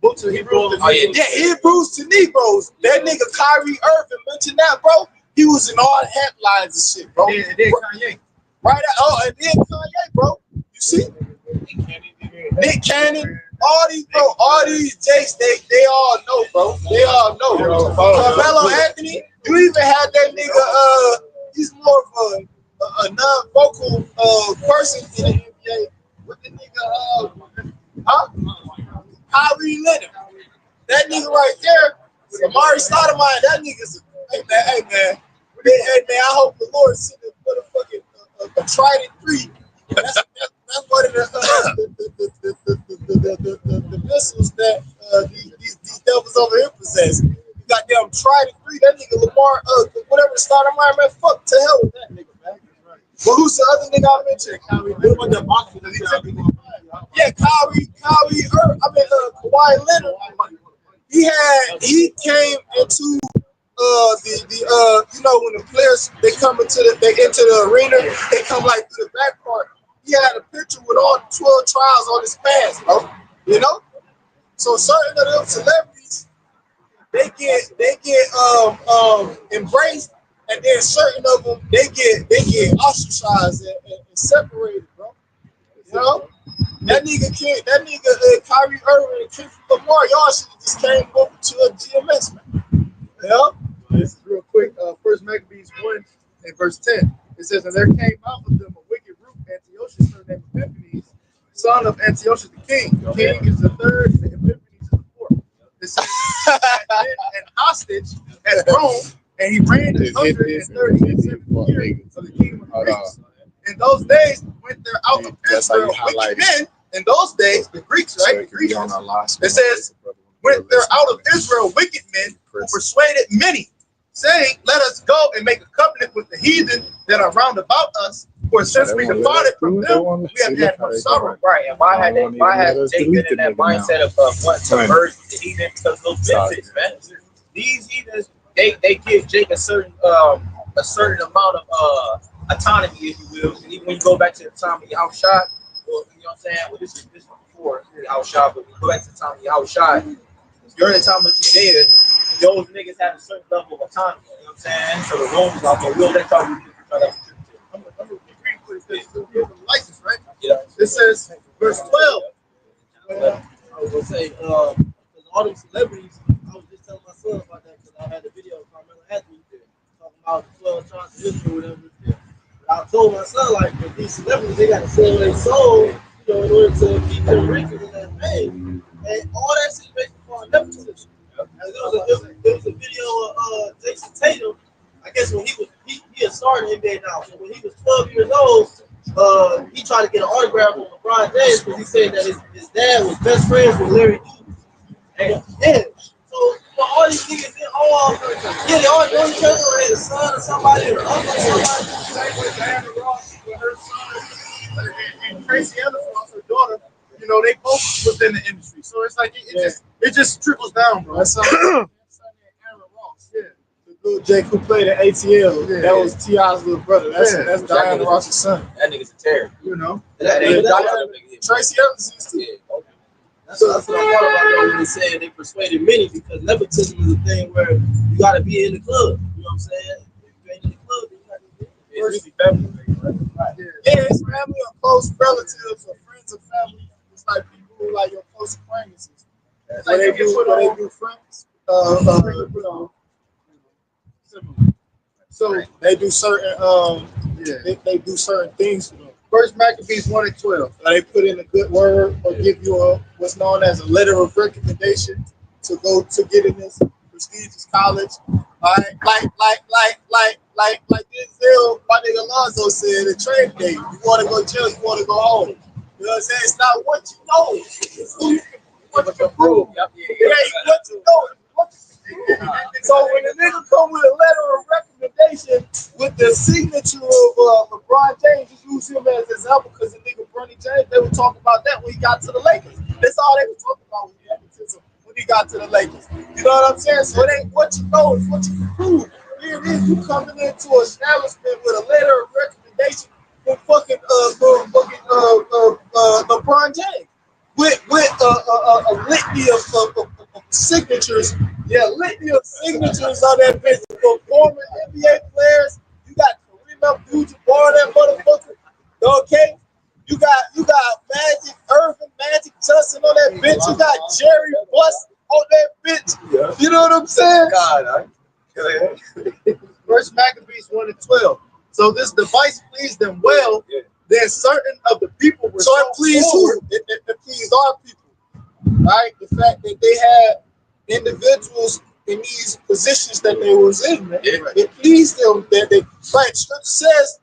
Book to Hebrews. Hebrews to Negroes. That nigga Kyrie Irving mentioned that, bro. He was in all the headlines and shit, bro. And then Kanye. Right? And then Kanye, bro. You see? Nick Cannon. All these Jakes, they all know, bro. They all know. Carmelo Anthony, you even had that nigga, he's more of a non-vocal person in the NBA. With the nigga, Kyrie Leonard. That nigga right there, Amari Stoudemire, that nigga's hey man. Hey man, I hope the Lord send a motherfucking a Trident 3. That's one of the missiles that these devils over here possess. You got damn Trident 3. That nigga Lamar, whatever Stoudemire, man, fuck to hell with that nigga, man. Well, who's the other nigga I mentioned? Yeah, Kawhi Leonard. He came into you know, when the players they enter the arena, they come like through the back part. He had a picture with all 12 trials on his pants, bro. You know? So certain of them celebrities, they get embraced, and then certain of them they get ostracized and separated, bro. You know? That nigga Kyrie Irving and Kendrick Lamar, y'all should have just came over to a GMS, man. Yeah. This is real quick. First Maccabees 1 and verse 10. It says, and there came out of them a wicked root, Antiochus, surnamed Epiphanes, son of Antiochus the king. The king is the third, and Epiphanes is the fourth. This is an hostage at Rome, and he reigned 137 years of the kingdom of Greece. In those days, went there out of Israel wicked men. In those days, the Greeks, right? The Grecians, it says, went there out of Israel wicked men who persuaded many, saying, let us go and make a covenant with the heathen that are round about us. For since we departed from them, we have had much sorrow. Right, and why had they been in that mindset of wanting to merge with the heathen because of those benefits, man? These heathens, they give Jake a certain amount of autonomy, if you will. And even when you go back to the time of Yahushua, well, you know what I'm saying? Well, this is before Yahushua, but when you go back to the time of Yahushua, during the time of Judea, those niggas had a certain level of autonomy. You know what I'm saying? So the Romans are going to will let y'all do this. I'm going to read quick this. License, right? Yeah. It says, verse 12. I was gonna say, because all them celebrities, I was just telling my son about that because I had the video of Carmelo Anthony there talking about the 12 tribes of Israel, whatever. But I told my son, like, with these celebrities, they got to sell their soul, you know, in order to keep them rich in that fame. And all that shit based upon nepotism. There was a video of Jason Tatum. I guess when he had started NBA now. So when he was 12 years old, he tried to get an autograph from LeBron James because he said that his dad was best friends with Larry Hughes. And yeah, so all these niggas, they all know each other, or they the son of somebody, or uncle of somebody. Same with Diana Ross with her son and Tracy Ellis Ross, her daughter. You know, they both within the industry. So it's like it just trickles down, bro. That's something. Aaron Ross. Yeah. The little Jake who played at ATL. Yeah. That was T.I.'s little brother. That's Diana Ross's son. That nigga's a terror. You know. Tracy Evans used to. That's what I thought about when they said they persuaded many, because nepotism is a thing where you got to be in the club. You know what I'm saying? If you ain't in the club, then you got to be. It's really family, right? Yeah, it's family or close relatives or friends of family. It's like people who like your close acquaintances. Where they do friends. So they do certain they do certain things for them. First Maccabees 1:12. They put in a good word or give you what's known as a letter of recommendation to go to get in this prestigious college. Like Denzel, my nigga Lonzo said at trade day, you want to go jail, you want to go home. You know what I'm saying? It's not what you know, it's who you can, what you can prove. It ain't what you know, it's what you can prove. So when a nigga come with a letter of recommendation with the signature of LeBron James, just use him as an example because the nigga Bronny James, they were talking about that when he got to the Lakers. That's all they were talking about when he got to the Lakers. You know what I'm saying? So it ain't what you know, it's what you can prove. Here it is, you coming into an establishment with a letter of recommendation from fucking LeBron James with a litany of signatures. Yeah, litany of signatures on that bitch for former NBA players. You got Kareem Abdul-Jabbar, that motherfucker. Okay, you got Magic Irvin, Magic Johnson on that bitch. You got Jerry Buss on that bitch. You know what I'm saying? God, First Maccabees 1:12. So this device pleased them well. Then certain of the people were so it pleased who? It pleased our people, right? The fact that they had individuals in these positions that they was in, it pleased them that they. Like Scripture says,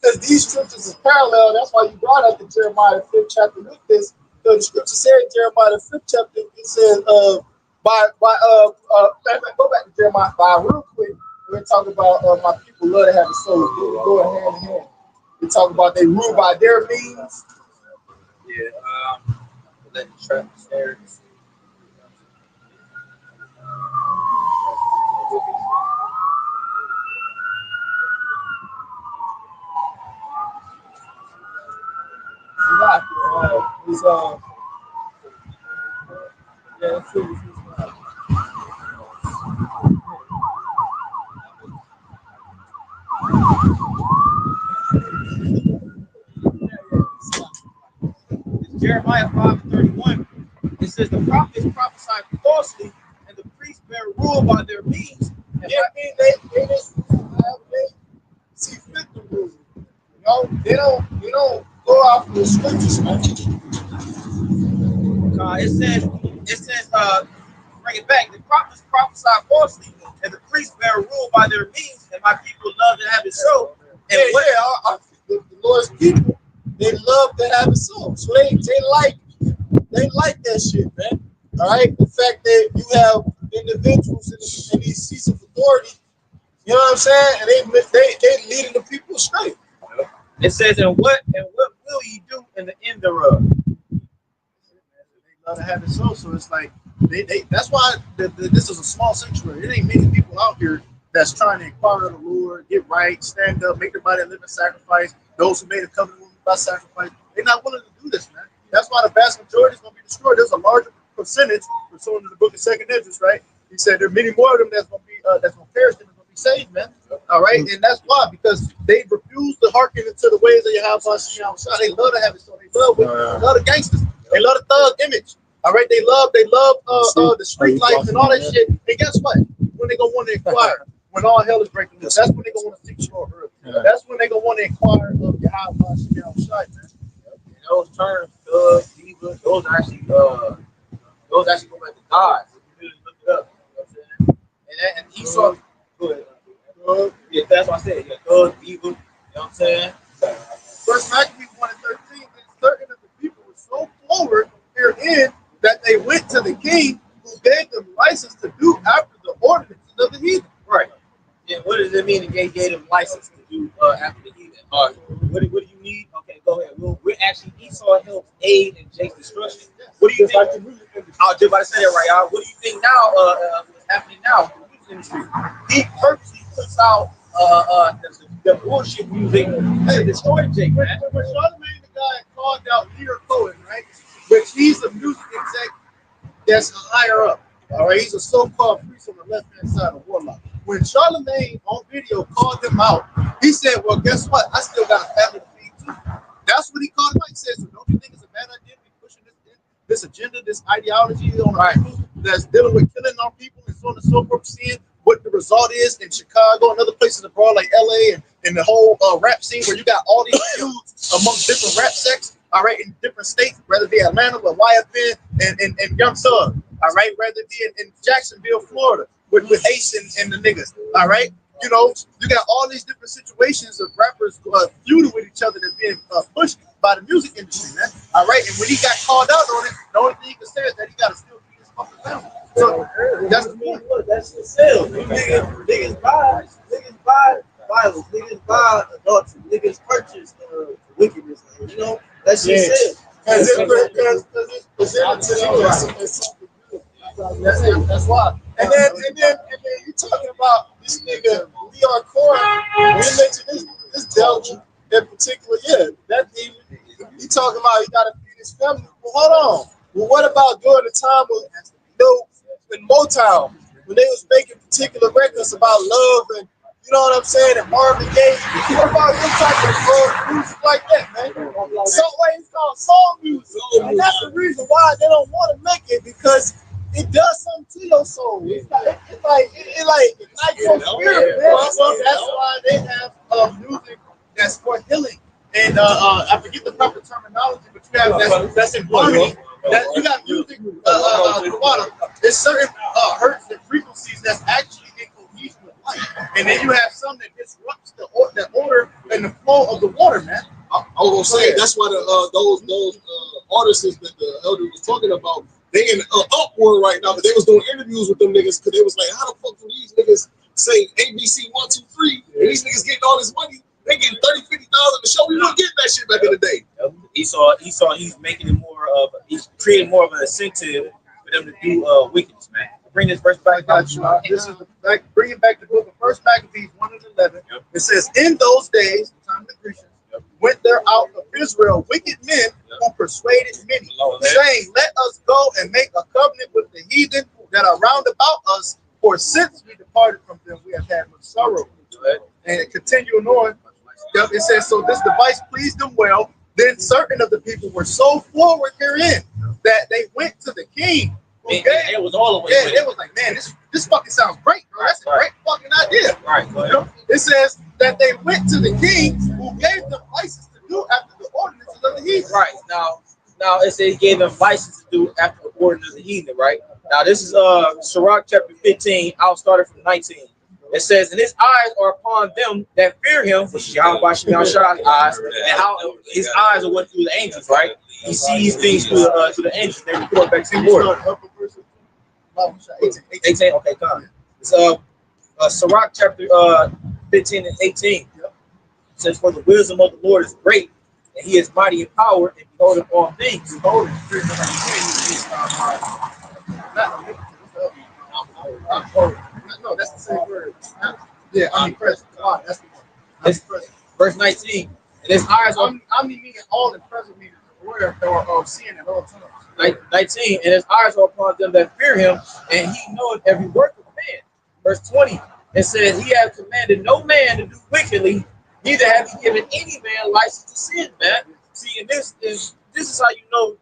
because these scriptures is parallel. That's why you brought up the Jeremiah 5th chapter with this. Because the scripture said in Jeremiah 5th chapter, it says go back to Jeremiah 5 real quick. We're gonna talk about my people love to have a soul. Go hand in hand. We talk about they rule by their means. Let the trap stare. Jeremiah 5:31. It says the prophets prophesied falsely, and the priests bear rule by their means. And They see fit to rule. You know, they don't go off of the scriptures, man. It says, bring it back. The prophets prophesy falsely, and the priests bear rule by their means, and my people love to have it so. And The Lord's people, they love to have it so. So they like that shit, man. All right. The fact that you have individuals in these seats of authority, you know what I'm saying, and they leading the people straight. It says, and what will ye do in the end thereof? They love to have it so. So it's like they that's why this is a small sanctuary. It ain't many people out here that's trying to inquire of the Lord, get right, stand up, make their body a living sacrifice. Those who made a covenant with me by sacrifice, they're not willing to do this, man. That's why the vast majority is going to be destroyed. There's a larger percentage, pursuant to the book of 2nd Esdras, right? He said there are many more of them that's going to be that's going to perish than going to be saved, man. All right, and that's why, because they refuse to hearken into the ways of Yahweh. They love to have it so. They love the gangsters. They love the thug image. All right, they love the street life and all that shit. And guess what? When they gonna want to inquire, when all hell is breaking loose, that's when they gonna want to seek the Lord early. That's when they gonna want to inquire of Yahweh, man. And those terms, thug, diva, those actually go back to God. If you really look it up, you know what I'm saying? And Esau, yeah, that's what I said. Yeah, thug, diva, you know what I'm saying? First Maccabees 1:13, certain of the people were so forward herein that they went to the king, who gave them license to do license to do after the heathen. All right. What do you need? Okay, go ahead. We're actually Esau helps aid in Jake's destruction. What do you think? I was just about to say that right, y'all. What do you think now? What's happening now in the music industry? He purposely puts out the bullshit music to destroy Jake, man. When Charlamagne the guy called out Leader Cohen, right? Which he's a music exec that's higher up. All right, he's a so-called priest on the left-hand side of Warlock. When Charlamagne on video called him out, he said, "Well, guess what? I still got a family to feed too." That's what he called him out. He said, "So don't you think it's a bad idea to be pushing this agenda, this ideology on our people that's dealing with killing our people and so on and so forth, seeing what the result is in Chicago and other places abroad like LA and the whole rap scene where you got all these feuds amongst different rap sects, all right, in different states, whether it be Atlanta with YFN and Young Thug, all right, whether it be in Jacksonville, Florida with Ace and the niggas, all right? You know, you got all these different situations of rappers feuding with each other that's being pushed by the music industry, man. All right, and when he got called out on it, the only thing he could say is that he got to still feed his fucking family. So that's the point. Look, that's the sale. Niggas buy violence. Niggas buy adultery. Niggas purchase wickedness. You know, that's your sale. Because it's presented to them as something good. That's why. And then you talking about this nigga Leon Cohen. We mentioned this devil in particular. Yeah, that demon. He talking about he got to feed his family. Well, hold on. Well, what about during the time of in Motown when they was making particular records about love and you know what I'm saying, and Marvin Gaye? What about this type of music like that, man? So it's called soul music, and that's the reason why they don't want to make it, because it does something to your soul. It ignites your spirit, man. That's why they have music that's for healing. And I forget the proper terminology, but you have that's in harmony. That you got music. There's certain hertz and frequencies that's actually in cohesion with life, and then you have some that disrupts the order and the flow of the water, man. I was gonna say that's why those artists that the elder was talking about, they in uproar right now. But they was doing interviews with them niggas because they was like, how the fuck do these niggas say ABC 1, 2, 3, and these niggas getting all this money? They getting 30, 50,000 a show. We weren't getting that shit back in the day. Esau, he's making it he's creating more of an incentive for them to do wickedness, man. Bring this verse back. This is bringing back the book of First Maccabees 1 and 11. Yep. It says, in those days, the time of the Grecians, went there out of Israel wicked men who persuaded many, saying, let us go and make a covenant with the heathen that are round about us, for since we departed from them, we have had much sorrow. And continuing on, it says, so this device pleased them well. Then certain of the people were so forward therein that they went to the king. It was all the way. Yeah, it was like, man, this fucking sounds great, bro. That's a great fucking idea. Right. You know? It says that they went to the king who gave them license to do after the ordinances of the heathen. Right. Now it says he gave them license to do after the ordinances of the heathen. Right. Now this is Sirach chapter 15. I'll start it from 19. It says, and his eyes are upon them that fear him, which is Yahweh Shemashah's eyes, and how his eyes are what through the angels, right? He sees things through the angels. They report back to the Lord. 18. Okay, come. So, Sirach chapter 15 and 18. It says, for the wisdom of the Lord is great, and he is mighty in power, and beholdeth all things. No, that's the same word. Yeah, omnipresent. That's the one. Omnipresent. Verse 19. And his eyes are meaning all the present meaning aware or seeing at all times. 19. And his eyes are upon them that fear him, and he knoweth every work of man. Verse 20. It says, he hath commanded no man to do wickedly, neither hath he given any man license to sin, man. See, and this is how you know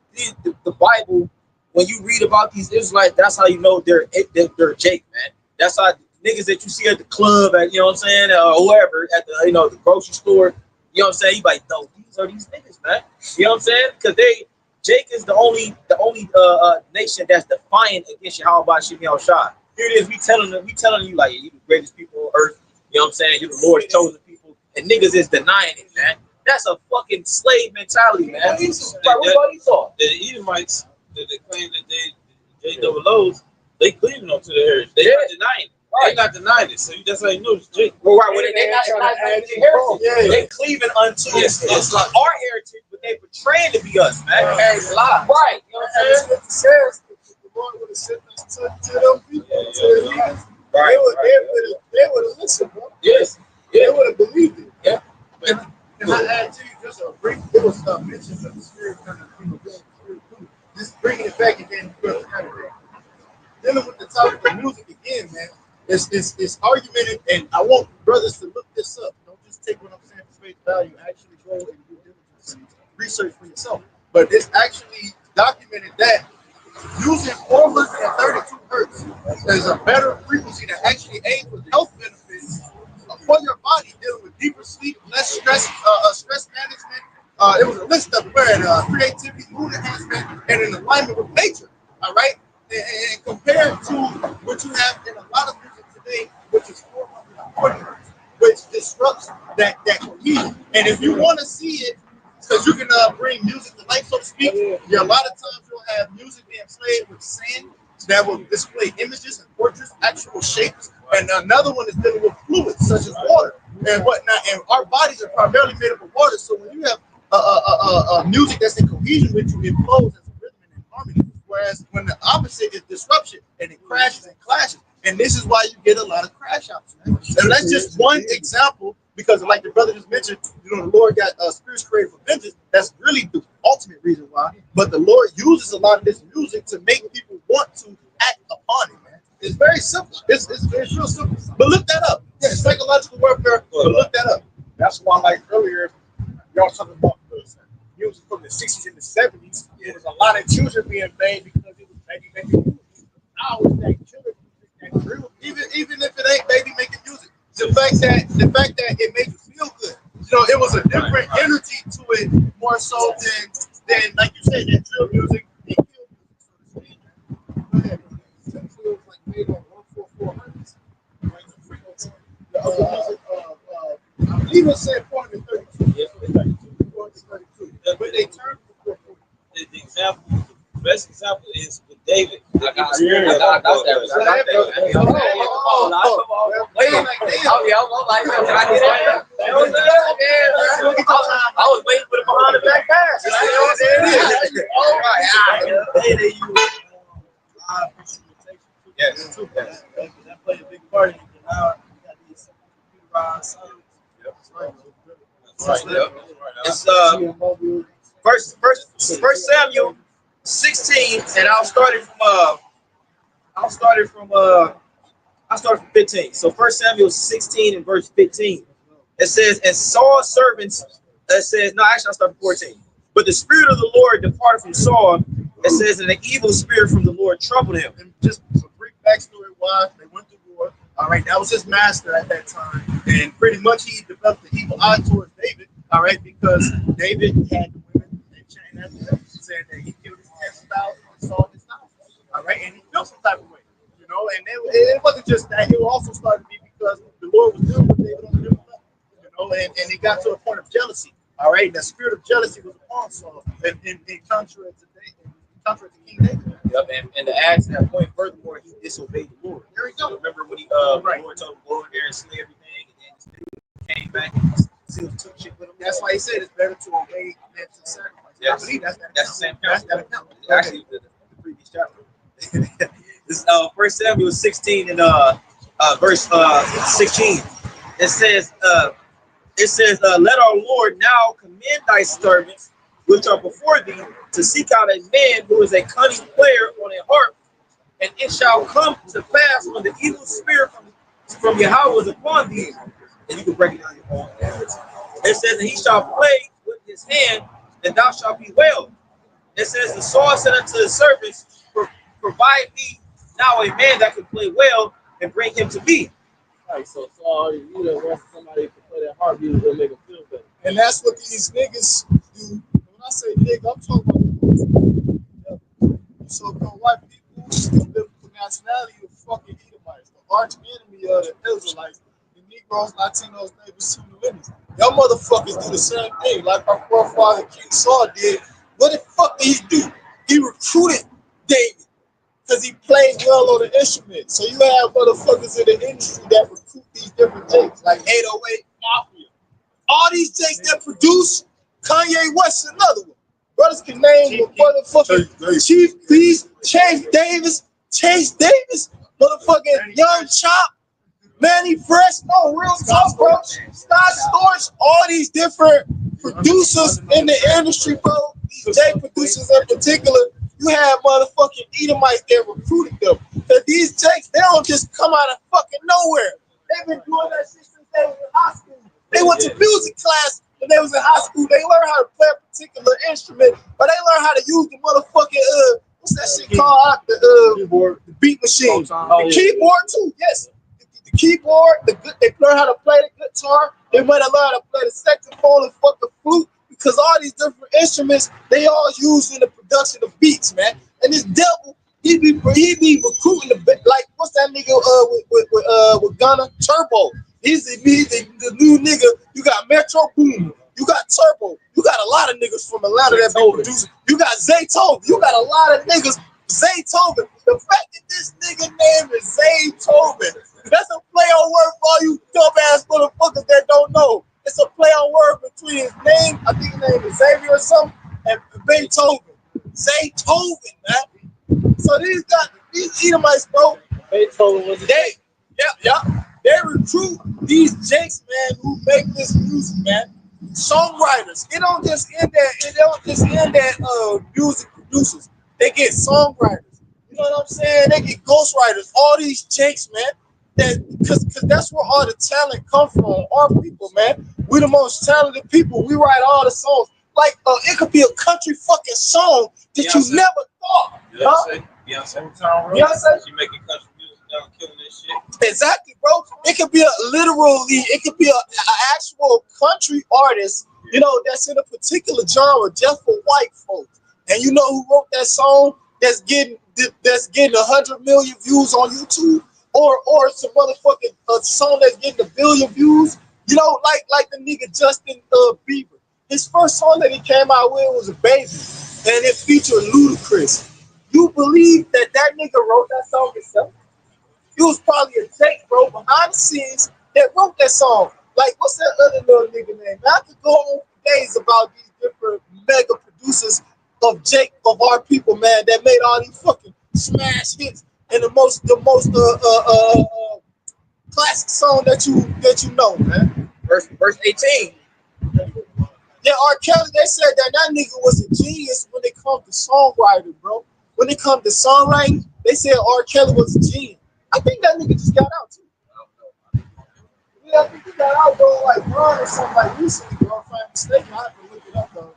the Bible. When you read about these Israelites, that's how you know they're Jake, man. That's how niggas that you see at the club, at, you know what I'm saying, or whoever, at the the grocery store, you know what I'm saying. You like, no, these are these niggas, man. You know what I'm saying? Because Jake is the only nation that's defiant against Yahweh Shemel Shah. Here it is, we telling you like, you the greatest people on earth. You know what I'm saying? You're the Lord's chosen people, and niggas is denying it, man. That's a fucking slave mentality, man. Like, what about Esau? The Edomites. That they claim that they double O's, they cleaving onto the heritage. They are denying. They not denying it, so that's how you know it's Jake. Well, right, well, they not trying to add heritage. Yeah. They cleaving unto It's like our heritage, but they portraying to be us, man. It's lies. Right. You know what I'm saying? It says the Lord would have sent us to them people, to the heathens. Right. They would have listened, bro. Yes. They would have believed it. Yeah. Can I add to you just a brief? It was mentioned of the spirit kind of just bringing it back again. Dealing with the topic of music again, man. It's argumented, and I want brothers to look this up. Don't just take what I'm saying for face value. Actually go and do diligence and research for yourself. But it's actually documented that using 432 hertz is a better frequency that actually aids with health benefits for your body, dealing with deeper sleep, less stress, stress management. It was a list of where creativity, mood enhancement, and in alignment with nature. All right, and compared to what you have in a lot of music today, which is 440 hertz, which disrupts that cohesion. And if you want to see it, because you can bring music to life, so to speak. Yeah, a lot of times you'll have music being played with sand that will display images and portraits, actual shapes. And another one is dealing with fluids such as water and whatnot. And our bodies are primarily made up of water. So when you have music that's in cohesion with you, it flows as a rhythm and in harmony. Whereas when the opposite is disruption and it crashes and clashes. And this is why you get a lot of crash outs. And that's just one example. Because like the brother just mentioned, you know, the Lord got spirits created for vengeance. That's really the ultimate reason why. But the Lord uses a lot of this music to make people want to act upon it, man. It's very simple. It's real simple. But look that up. Yeah, psychological warfare, but look that up. That's why, like earlier, y'all talking about the music from the 60s and the 70s. There was a lot of children being made because it was baby making music. Now it's that killer music, that real music. Even if it ain't baby making music. The fact that it makes you feel good, you know, it was a different energy to it, more so than like you said, that drill music. It killed music, so to speak. It was like made on 144 hertz. Like the frequency. I believe it said 432. yes, 432. But they turned to 440. the example, the best example is with David. I got that. I was waiting for the behind the back pass. Yes. That played a big part in it. Now you got these computerized sounds. It's First Samuel 16, and I started from 15. So 1 Samuel 16 and verse 15. It says, and Saul's servants, it says, no, actually I started from 14. But the spirit of the Lord departed from Saul. It says, and the evil spirit from the Lord troubled him. And just some brief backstory why they went to war. All right, that was his master at that time, and pretty much he developed the evil eye towards David. All right, because David had the women and chained after him, said that he killed his 10,000 and Saul his house. All right, and he felt some type of way, you know. And it wasn't just that; it also started to be because the Lord was dealing with David on a different level, you know. And it got to a point of jealousy. All right, the spirit of jealousy was upon Saul, and contrary to David. Contrary to King David. Yep, and to add to that point, furthermore, he disobeyed the Lord. There we go. Remember when the Lord told him to go in there and slay everything, and then he came back and still took shit with him. That's why he said it's better to obey than to sacrifice. Yes. I believe that's the same That's chapter. that account. Actually, the previous chapter. This 1 Samuel 16 and verse 16. It says, let our Lord now commend thy servants which are before thee to seek out a man who is a cunning player on a harp, and it shall come to pass when the evil spirit from Yahweh is upon thee, and you can break it down your own. It says that he shall play with his hand, and thou shalt be well. It says the Saul said unto his servants, provide me now a man that can play well, and bring him to me. Right, so you know, want somebody to play that harp music will make him feel better. And that's what these niggas do. When I say nigga, I'm talking about the so-called white people, the biblical nationality of fucking Edomites, the arch enemy of the Israelites, the Negroes, Latinos, neighbors, to the lineage. Y'all motherfuckers do the same thing, like our forefather King Saul did. What the fuck did he do? He recruited David because he plays well on the instrument. So you have motherfuckers in the industry that recruit these different jakes, like 808 Mafia. All these jakes that produce, Kanye West is another one. Brothers can name the motherfucking Chief Beast, Chase Davis, motherfucking Young Chop, Manny Fresh, no real talk, bro. Scott Storch, all these different producers in the industry, bro. These J producers in particular, you have motherfucking Edomites that recruited them. Cause these Jakes, they don't just come out of fucking nowhere. They've been doing that shit since they was in high school. They went to music class when they was in high school. They learned how to play a particular instrument, or they learned how to use the motherfucking what's that shit called? The beat machine. The keyboard too, yes. The keyboard, they learn how to play the guitar. They might have learned how to play the saxophone and fucking flute, because all these different instruments they all use in the production of beats, man. And this devil, he be recruiting like what's that nigga with Gunna Turbo? He's the new nigga. You got Metro Boom. You got Turbo. You got a lot of niggas from Atlanta that be producing. You got Zaytoven. You got a lot of niggas. Zaytoven. The fact that this nigga name is Zaytoven, that's a play on word for all you dumbass motherfuckers that don't know. It's a play on word between his name, I think his name is Xavier or something, and Beethoven. Zaytoven, man. So these Edomites, bro, Beethoven was they recruit these jakes, man, who make this music, man. Songwriters. It don't just end at music producers. They get songwriters. You know what I'm saying? They get ghostwriters. All these jakes, man. Because that's where all the talent comes from. Our people, man. We the most talented people. We write all the songs. Like it could be a country fucking song that Beyonce. You never thought. Beyonce. She making country music now, killing this shit. Exactly, bro. It could be an actual country artist, you know, that's in a particular genre just for white folks. And you know who wrote that song that's getting 100 million views on YouTube? Or some motherfucking song that's getting 1 billion views, you know, like the nigga Justin Bieber. His first song that he came out with was a Baby, and it featured Ludacris. You believe that nigga wrote that song himself? He was probably a Jake, bro, behind the scenes that wrote that song. Like, what's that other little nigga name? I could go on for days about these different mega producers of our people, man, that made all these fucking smash hits. And the most classic song that you know, man. Verse 18. Yeah, R. Kelly, they said that nigga was a genius when it comes to songwriting, bro. When it comes to songwriting, they said R. Kelly was a genius. I think that nigga just got out too. Yeah, I think he got out though, like Ron or something like recently, bro. If I'm mistaken, I have to look it up though.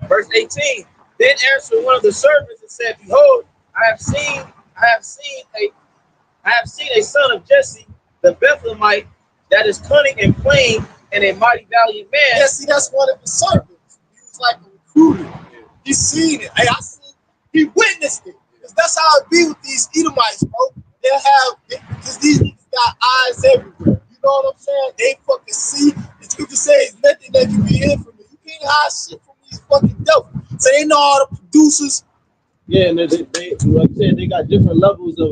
Verse 18. Then answered one of the servants and said, Behold, I have seen a son of Jesse, the Bethlehemite, that is cunning and plain and a mighty valiant man. Yeah, see, that's one of the servants. He was like a recruiter. He seen it. Hey, he witnessed it. Because that's how it be with these Edomites, bro. Because these niggas got eyes everywhere. You know what I'm saying? They fucking see. The scripture says nothing that can be hid from me. You can't hide shit from these fucking devils. So they know all the producers. Yeah, and they like I said, they got different levels of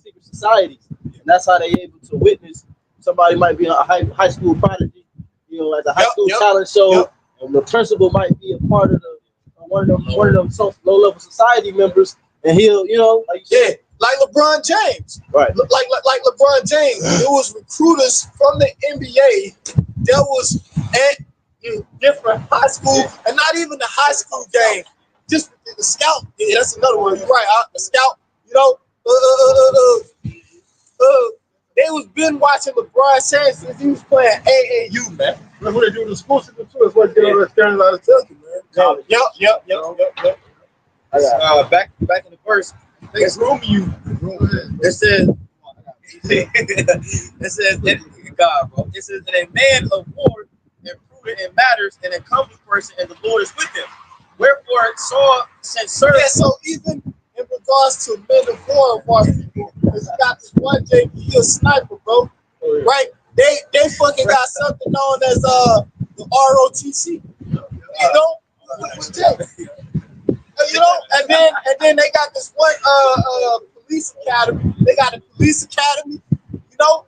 secret societies, and that's how they able to witness. Somebody might be a high school prodigy, you know, like a high school talent show, and the principal might be a part of one of them low level society members, and he'll, you know, like like LeBron James, right? Like LeBron James, there was recruiters from the NBA that was at different high school, and not even the high school game. Just the scout, yeah, that's another one. You're right, the scout. You know, they was been watching LeBron James since he was playing AAU, man. That's what they do with the school system too. That's why they get all that standing out of testing, man. Yep. Back in the verse. It's room you. It says, God, bro. It says that a man of war and prudent in matters and a comely person, and the Lord is with him. Wherefore Saul sent servants. Yeah, so even in regards to men of war of our people, because you got this one JP, he a sniper, bro. Right? They fucking got something known as the ROTC. You know? You know, and then they got this one police academy. They got a police academy. You know,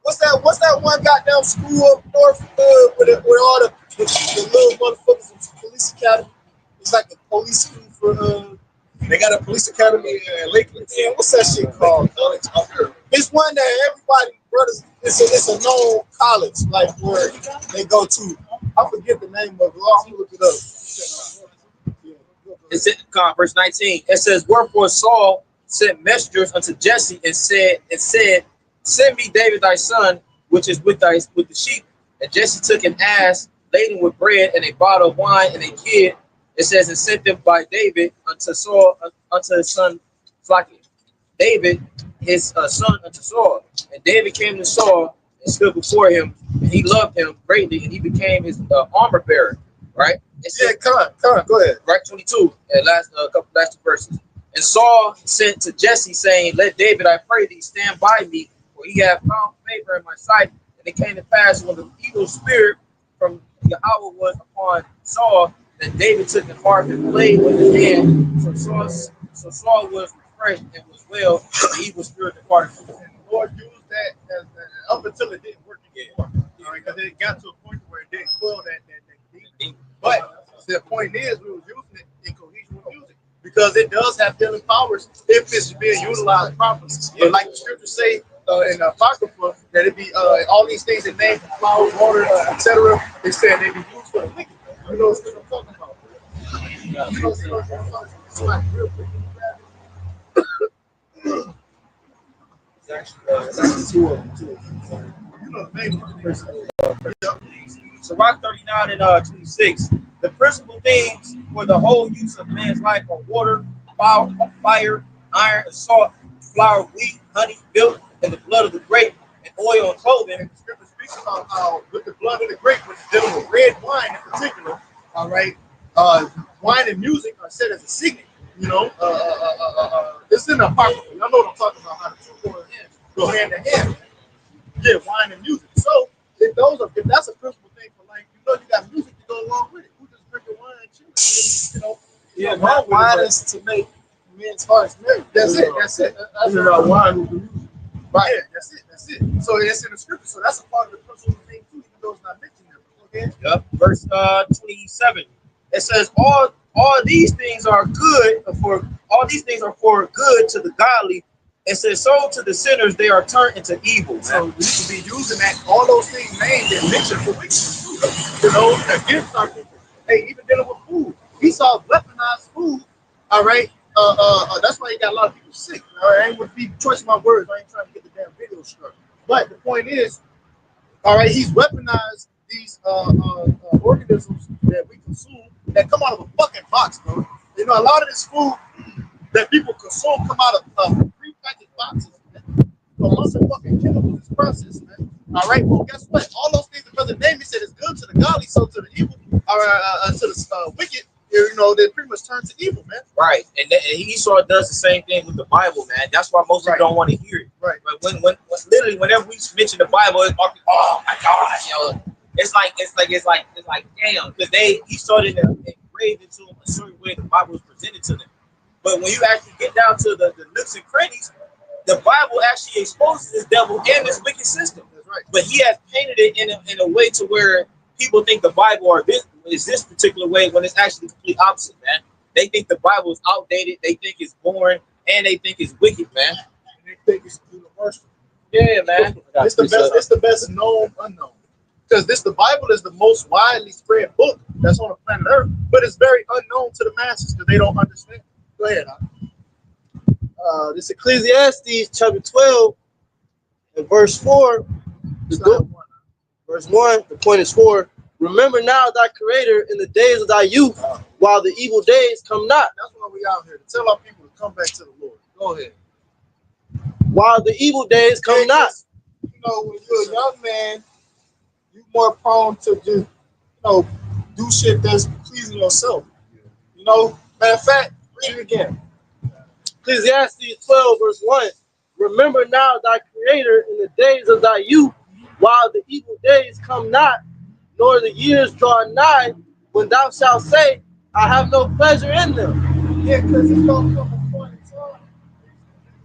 what's that one goddamn school up north with all the little motherfuckers in police academy? It's like a police school for They got a police academy in Lakeland. yeah, what's that shit called? It's one that everybody brothers. It's a known college like where they go to. I forget the name of it. I'm gonna look it up. It's in verse 19. It says, "Wherefore Saul sent messengers unto Jesse and said, Send me David thy son, which is with the sheep. And Jesse took an ass laden with bread and a bottle of wine and a kid. It says, and sent them by David unto Saul, unto his son Flacci. David, his son unto Saul. And David came to Saul and stood before him, and he loved him greatly, and he became his armor bearer." Right? Yeah, come on, go ahead. Right, 22, and last two verses. "And Saul sent to Jesse, saying, Let David, I pray thee, stand by me, for he hath found favor in my sight. And it came to pass, when the evil spirit from Yahweh was upon Saul, that David took an harp and played with his hand. So Saul was refreshed and was well, and the evil spirit departed from him." And the Lord used that as up until it didn't work anymore. All right, because it got to a point where it didn't quell that demon. But the point is, we were using it in cohesion with music because it does have healing powers if it's being utilized properly. But like the scriptures say in the Apocrypha, that it be all these things that name flowers, water, etc. They said they be used for the wicked. You know what I'm talking about? You know what I'm talking about? It's like real quick. It's actually two of them. You know, maybe. So Rock 39 and 26. "The principal things for the whole use of man's life are water, fire, iron, and salt, flour, wheat, honey, milk, and the blood of the grape, and oil and clothing." And the scripture speaks about how with the blood of the grape, when it's dealing with red wine in particular, all right, wine and music are set as a signet. You know, it's in the Apocrypha. Y'all know what I'm talking about, how the two go hand in hand. Yeah, wine and music. So if that's a principal thing for life, you know, you got music to go along with it. Who just drinking wine and shit? I mean, you know, Yeah, wine is to make men's hearts merry. that's it. That's it. That's it. Wine. Right. Yeah, that's it. That's it. So it's in the scripture. So that's a part of the principal thing too, even though it's not mentioned there. Okay. Yep. Verse 27. It says, all these things are good for good to the godly. It says, so to the sinners they are turned into evil. So we should be using that all those things named and mentioned for wickedness too. You know, against our people. Hey, even dealing with food. Esau weaponized food. All right. That's why he got a lot of people sick. All right. I ain't with be choice of my words. I ain't trying to get the damn video struck. But the point is, all right, he's weaponized these organisms that we consume that come out of a fucking box, bro. You know, a lot of this food that people consume come out of prepackaged boxes, man. So once a fucking chemical is processed, man. All right, well, guess what? All those things the brother named, he said is good to the godly, so to the evil, to the wicked, you know, they pretty much turn to evil, man. Right, and Esau does the same thing with the Bible, man. That's why most people don't want to hear it. Right. But when literally whenever we mention the Bible, it's like, oh my God, you know, it's like damn, because Esau didn't engrave into them a certain way the Bible was presented to them. But when you actually get down to the nooks and crannies, the Bible actually exposes this devil and this wicked system. That's right. But he has painted it in a way to where people think the Bible is this particular way when it's actually the complete opposite, man. They think the Bible is outdated, they think it's boring, and they think it's wicked, man. And they think it's universal. Yeah, man. It's the best known unknown. Because the Bible is the most widely spread book that's on the planet Earth, but it's very unknown to the masses because they don't understand. Go ahead. This Ecclesiastes chapter 12 and verse 4. Verse 1, the point is 4. Remember now thy creator in the days of thy youth, while the evil days come not. That's why we out here, to tell our people to come back to the Lord. Go ahead. While the evil days come not. You know, when you're a young man, you're more prone to just, you know, do shit that's pleasing yourself. You know, matter of fact, read it again. Ecclesiastes 12 verse 1. Remember now thy creator in the days of thy youth, while the evil days come not, nor the years draw nigh, when thou shalt say, I have no pleasure in them. Yeah, because it's gonna come a point in time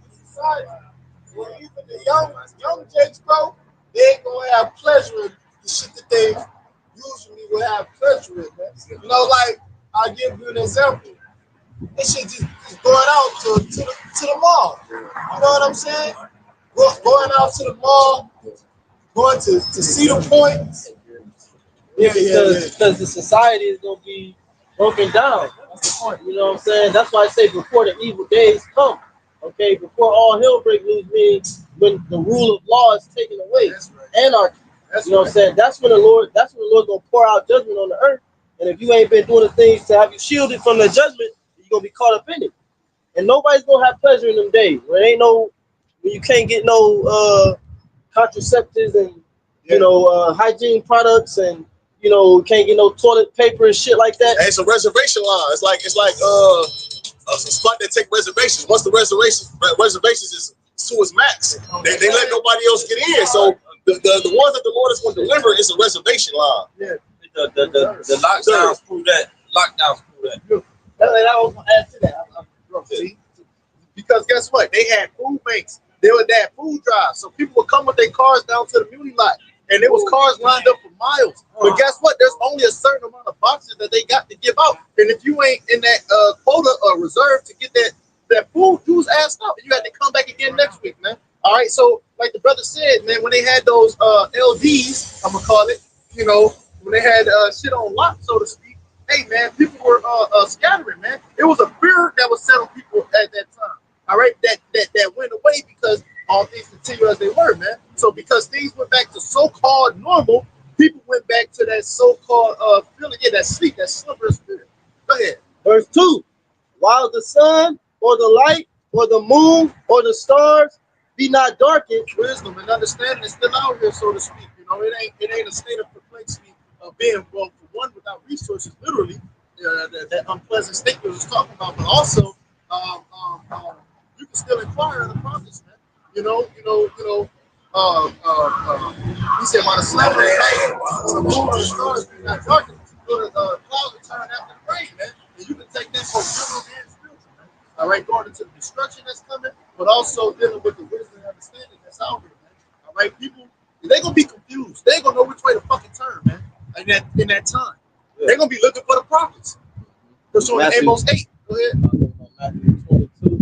in society where even the young jakes, bro, they ain't gonna have pleasure in the shit that they usually would have pleasure in, man. You know, like I'll give you an example. They shit just going out to the mall. You know what I'm saying? Going out to the mall, going to see the points. Yeah, Because the society is gonna be broken down. That's the point. You know what I'm saying? That's why I say before the evil days come. Okay, before all hell break loose means when the rule of law is taken away. Anarchy. You know what I'm saying? That's when the Lord's gonna pour out judgment on the earth. And if you ain't been doing the things to have you shielded from the judgment, you're gonna be caught up in it. And nobody's gonna have pleasure in them days. When you can't get no contraceptives and hygiene products and can't get no toilet paper and shit like that. And it's a reservation line. It's like a spot that take reservations. Once the reservations is to its max, they let nobody else get in. So the ones that the Lord is going to deliver is a reservation line. Yeah. The lockdowns prove that. Lockdowns prove that. I was gonna add to that. See? Because guess what? They had food banks. They had food drives. So people would come with their cars down to the muni lot. And there was cars lined up for miles. But guess what? There's only a certain amount of boxes that they got to give out. And if you ain't in that quota or reserve to get that food, you was asked out. You had to come back again next week, man. All right. So like the brother said, man, when they had those LDs, I'm gonna call it, when they had shit on lock, so to speak, hey man, people were scattering, man. It was a fear that was set on people at that time. All right, that went away because all things continue as they were, man. So because things went back to so-called normal, people went back to that so-called feeling, that sleep, that slumber spirit. Go ahead. Verse 2. While the sun or the light or the moon or the stars be not darkened. Wisdom and understanding is still out here, so to speak. It ain't a state of perplexity of being, well, for one, without resources, literally, that unpleasant state we was talking about, but also you can still inquire in the prophets, man. He said, while the sun and the moon and the stars be not darkened, the clouds will turn after the rain, man. And you can take that for literal and spiritual, man. All right, going into the destruction that's coming, but also dealing with the wisdom and understanding that's out here, man. All right, people, they're gonna be confused. They ain't gonna know which way to fucking turn, man. In that time, they're gonna be looking for the prophets. That's on Amos 8. Go ahead. Matthew 22,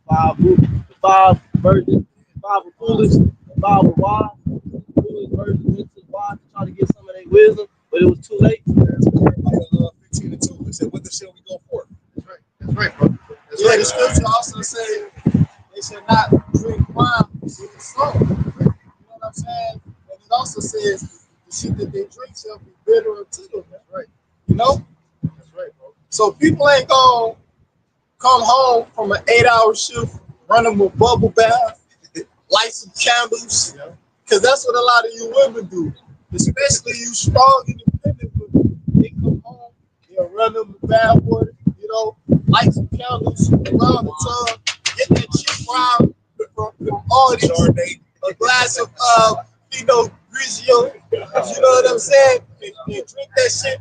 25, the five virgins, the five were foolish, the five were wise. The foolish virgins went to the wise to try to get some of their wisdom, but it was too late. 15 and 2. It said, "What shall we go for?" That's right, bro. That's right. The scripture also say they should not drink wine with the soul. You know what I'm saying? And it also says the shit that they drink shall be bitter unto them. That's right. That's right, bro. So people ain't gonna come home from an 8-hour shift, run them a bubble bath, light some candles, because that's what a lot of you women do. Especially you strong, independent women. They come home, they'll run them the bath water, light some candles around the tub, get that shit round from all these, a glass of Grigio, you know what I'm saying? And drink that shit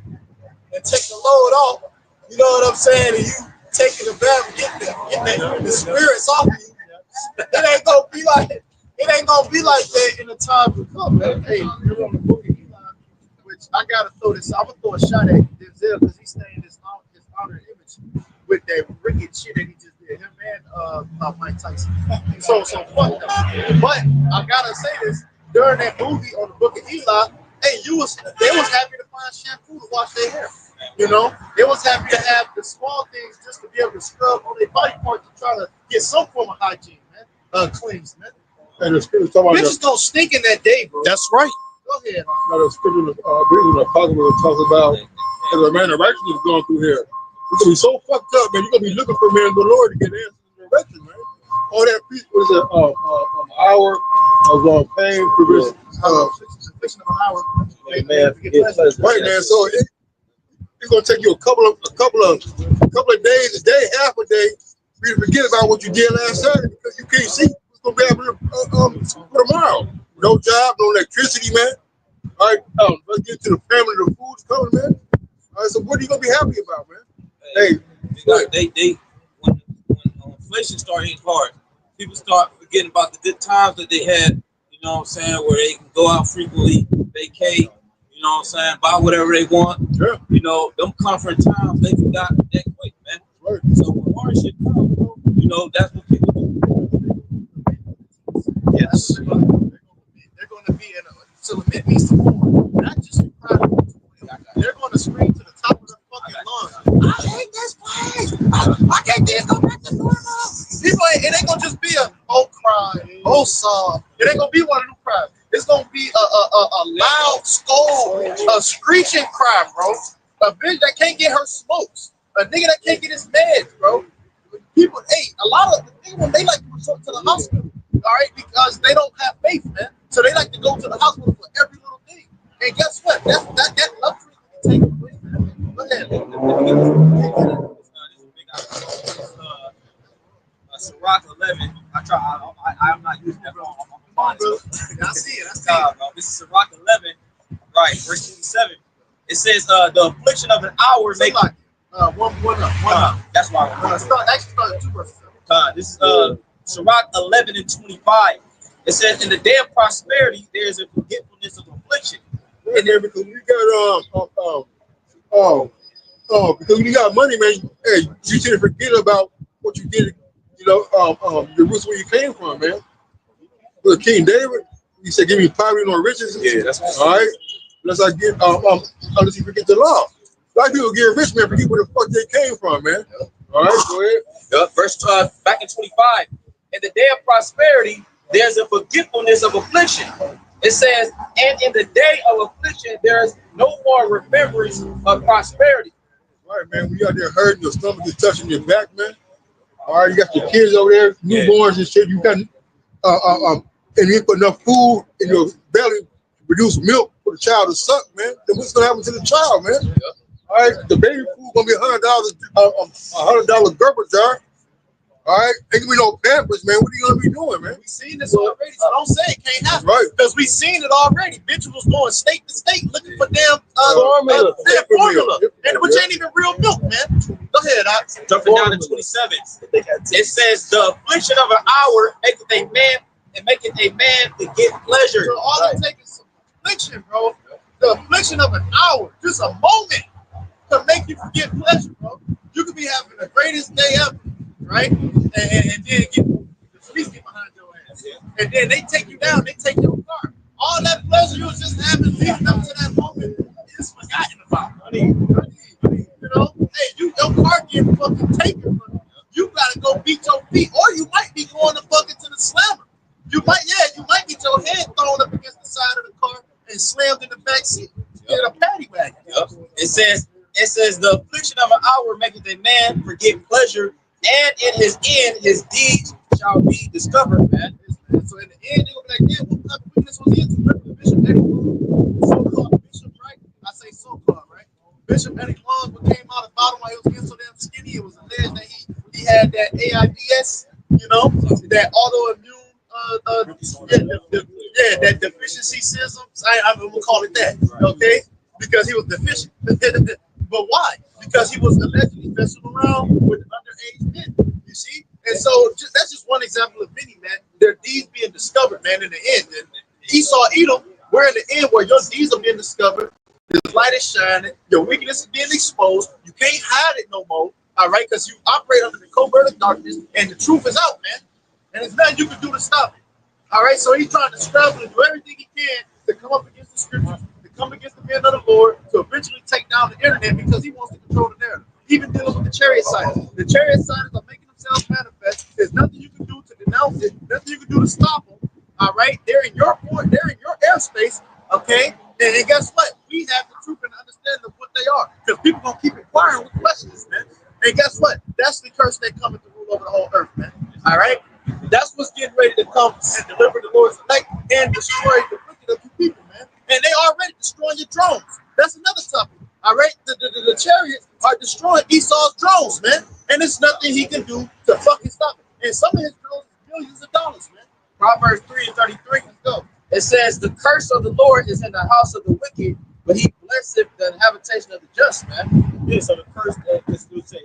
and take the load off, you know what I'm saying? And you taking the bath, get the spirits off you. It ain't gonna be like that in the time to come, man. Hey, you're on the book of Eli, which I gotta throw this. I'm gonna throw a shot at Denzel because he's staying this honored image with that wicked shit that he just did. Him and Mike Tyson. So fuck them. But I gotta say this, during that movie on the book of Eli, hey, they was happy to find shampoo to wash their hair. They was happy to have the small things just to be able to scrub on their body part to try to get some form of hygiene, man. Cleans, man. And the scripture talking about bitches gonna stink in that day, bro. That's right. Go ahead. the scripture, the apostle talks about as a man of righteousness going through here. You're gonna be so fucked up, man. You're gonna be looking for man the Lord to get answers in direction, man. All that peace was an hour of pain, provision. Of an hour. Man, Right, man. So it's gonna take you a couple of days, a day, half a day, for you to forget about what you did last Saturday because you can't see what's gonna be happening for tomorrow. No job, no electricity, man. All right, let's get to the family. The food's coming, man. All right, so what are you gonna be happy about, man? Hey, They when inflation started hitting hard, people start forgetting about the good times that they had. You know what I'm saying? Where they can go out frequently, vacate. You know what I'm saying? Buy whatever they want. Yeah. You know, them comfort times they forgot that quick, man. Right. So when hardship comes, you know, that's what people do. Yes. They're going to be in a, to admit me some more. Not just in private. They're going to scream to the top of their fucking lungs. I hate this place. I can't just go back to normal. People ain't, it ain't going to just be a cry, sob. It ain't going to be one of them cries. It's going to be a loud scold, a screeching cry, bro. A bitch that can't get her smokes. A nigga that can't get his meds, bro. People, hey, a lot of the people, they like to resort to the hospital, all right, because they don't have faith, man. So they like to go to the hospital for every little thing. And guess what? That luxury can take away, man. Go ahead. Ciroc 11. I'm not using that phone. I see it. This is Ciroc 11, right? Verse 27. It says, "The affliction of an hour make." One up. That's why. Start 2 verses. This is Ciroc 11 and 25. It says, "In the day of prosperity, there is a forgetfulness of affliction." And there, because you got because you got money, man. Hey, you shouldn't forget about what you did. You know, your roots where you came from, man. With King David, he said, "Give me poverty nor riches." Yeah, that's what all right. Unless I get unless you forget the law. A lot of people get rich, man, forget where the fuck they came from, man. All right, go ahead. Verse back in 25. In the day of prosperity, there's a forgetfulness of affliction. It says, "And in the day of affliction, there's no more remembrance of prosperity." All right, man. We out there hurting, your stomach is touching your back, man. All right, you got your kids over there, newborns and shit. You got and you put enough food in your belly to produce milk for the child to suck, man. Then what's gonna happen to the child, man? All right, the baby food gonna be $100 Gerber jar. All right, ain't gonna be no Pampers, man. What are you gonna be doing, man? We seen this already, so don't say it can't happen. Right, because we seen it already. Bitches was going state to state looking for damn formula, and which ain't even real milk, man. Go ahead, Jumping down to 27. It says, "The affliction of an hour maketh a man forget pleasure." So all it takes is some affliction, bro. The affliction of an hour, just a moment, to make you forget pleasure, bro. You could be having the greatest day ever, right? And then get the police get behind your ass. And then they take you down, they take your car. All that pleasure you was just having leading up to that moment is forgotten about. You know, hey, your car getting fucking taken from you. You gotta go beat your feet, or you might be going to fucking to the slammer. You might get your head thrown up against the side of the car and slammed in the back seat. Get a paddy wagon. It says, "The affliction of an hour maketh a man forget pleasure, and in his end his deeds shall be discovered." Man. So in the end, they're gonna be like, "Damn, what type of weakness was he into?" Remember Bishop Eddie Long, so-called bishop, right? I say so-called, right? Bishop Eddie Long, what came out of the bottom while he was getting so damn skinny, it was alleged that he had that AIDS, you know, that autoimmune. That deficiency systems. I'm gonna call it that, okay? Because he was deficient. But why? Because he was allegedly messing around with underage men. You see? And so that's just one example of many, man. Their deeds being discovered, man. In the end, and Esau, Edom, we're in the end where your deeds are being discovered. The light is shining. Your weakness is being exposed. You can't hide it no more. All right, because you operate under the covert of darkness, and the truth is out, man. And there's nothing you can do to stop it. All right, so he's trying to scramble and do everything he can to come up against the scriptures, to come against the men of the Lord, to eventually take down the internet because he wants to control the narrative. Even dealing with the chariot siders. The chariot siders are making themselves manifest. There's nothing you can do to denounce it, nothing you can do to stop them. All right, they're in your port, they're in your airspace, okay? And guess what? We have the truth and understanding of what they are. Because people gonna keep inquiring with questions, man. And guess what? That's the curse that coming to rule over the whole earth, man. All right? That's what's getting ready to come and deliver the Lord's elect and destroy the wicked of you people, man. And they already destroying your drones. That's another topic. All right? The chariots are destroying Esau's drones, man. And there's nothing he can do to fucking stop it. And some of his drones are billions of dollars, man. Proverbs 3:33. Let's go. It says, "The curse of the Lord is in the house of the wicked, but he blesseth the habitation of the just," man. Yeah, so the curse that this dude says,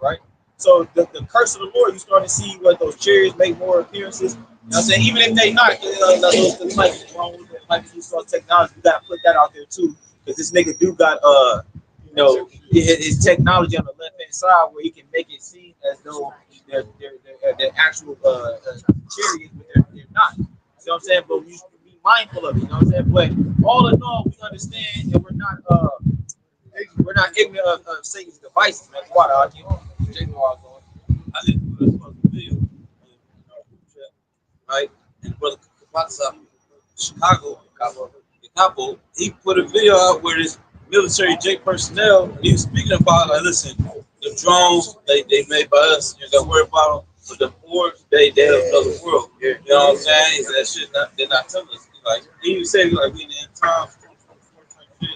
right? So the curse of the Lord, you start to see what those chariots make more appearances. You know what I'm saying? Even if they not, like you saw technology, you gotta put that out there too. Because this nigga do got his technology on the left hand side where he can make it seem as though they're actual chariots, but they're not. You know what I'm saying? But we should be mindful of it. You know what I'm saying? But all in all, we understand that we're not ignorant of Satan's devices, man. Water, I can't. I didn't put a video in our group chat, right? And brother Kapatsa, Chicago, Capo, he put a video out where this military jet personnel, and he was speaking about, like, listen, the drones, they made by us, you got to worry about them, but the boards, they have another world. You know what I'm saying? That shit, they're not telling us. Like, he even said, like, we in the end times, you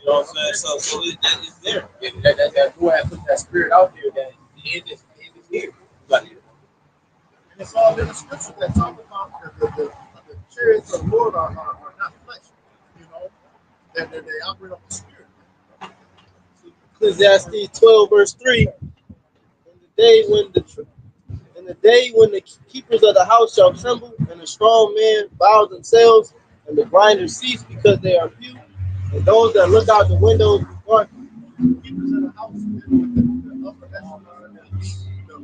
know what I'm saying? So it's there. That boy had put that spirit out there that the end is here. And it's all in the scripture that talk about the chariots of the Lord are not flesh, you know, that they operate on the spirit. Ecclesiastes 12 verse 3. In the day when the keepers of the house shall tremble, and the strong men bow themselves, and the grinders cease because they are few, and those that look out the windows depart. Keepers of the house, the upper echelon,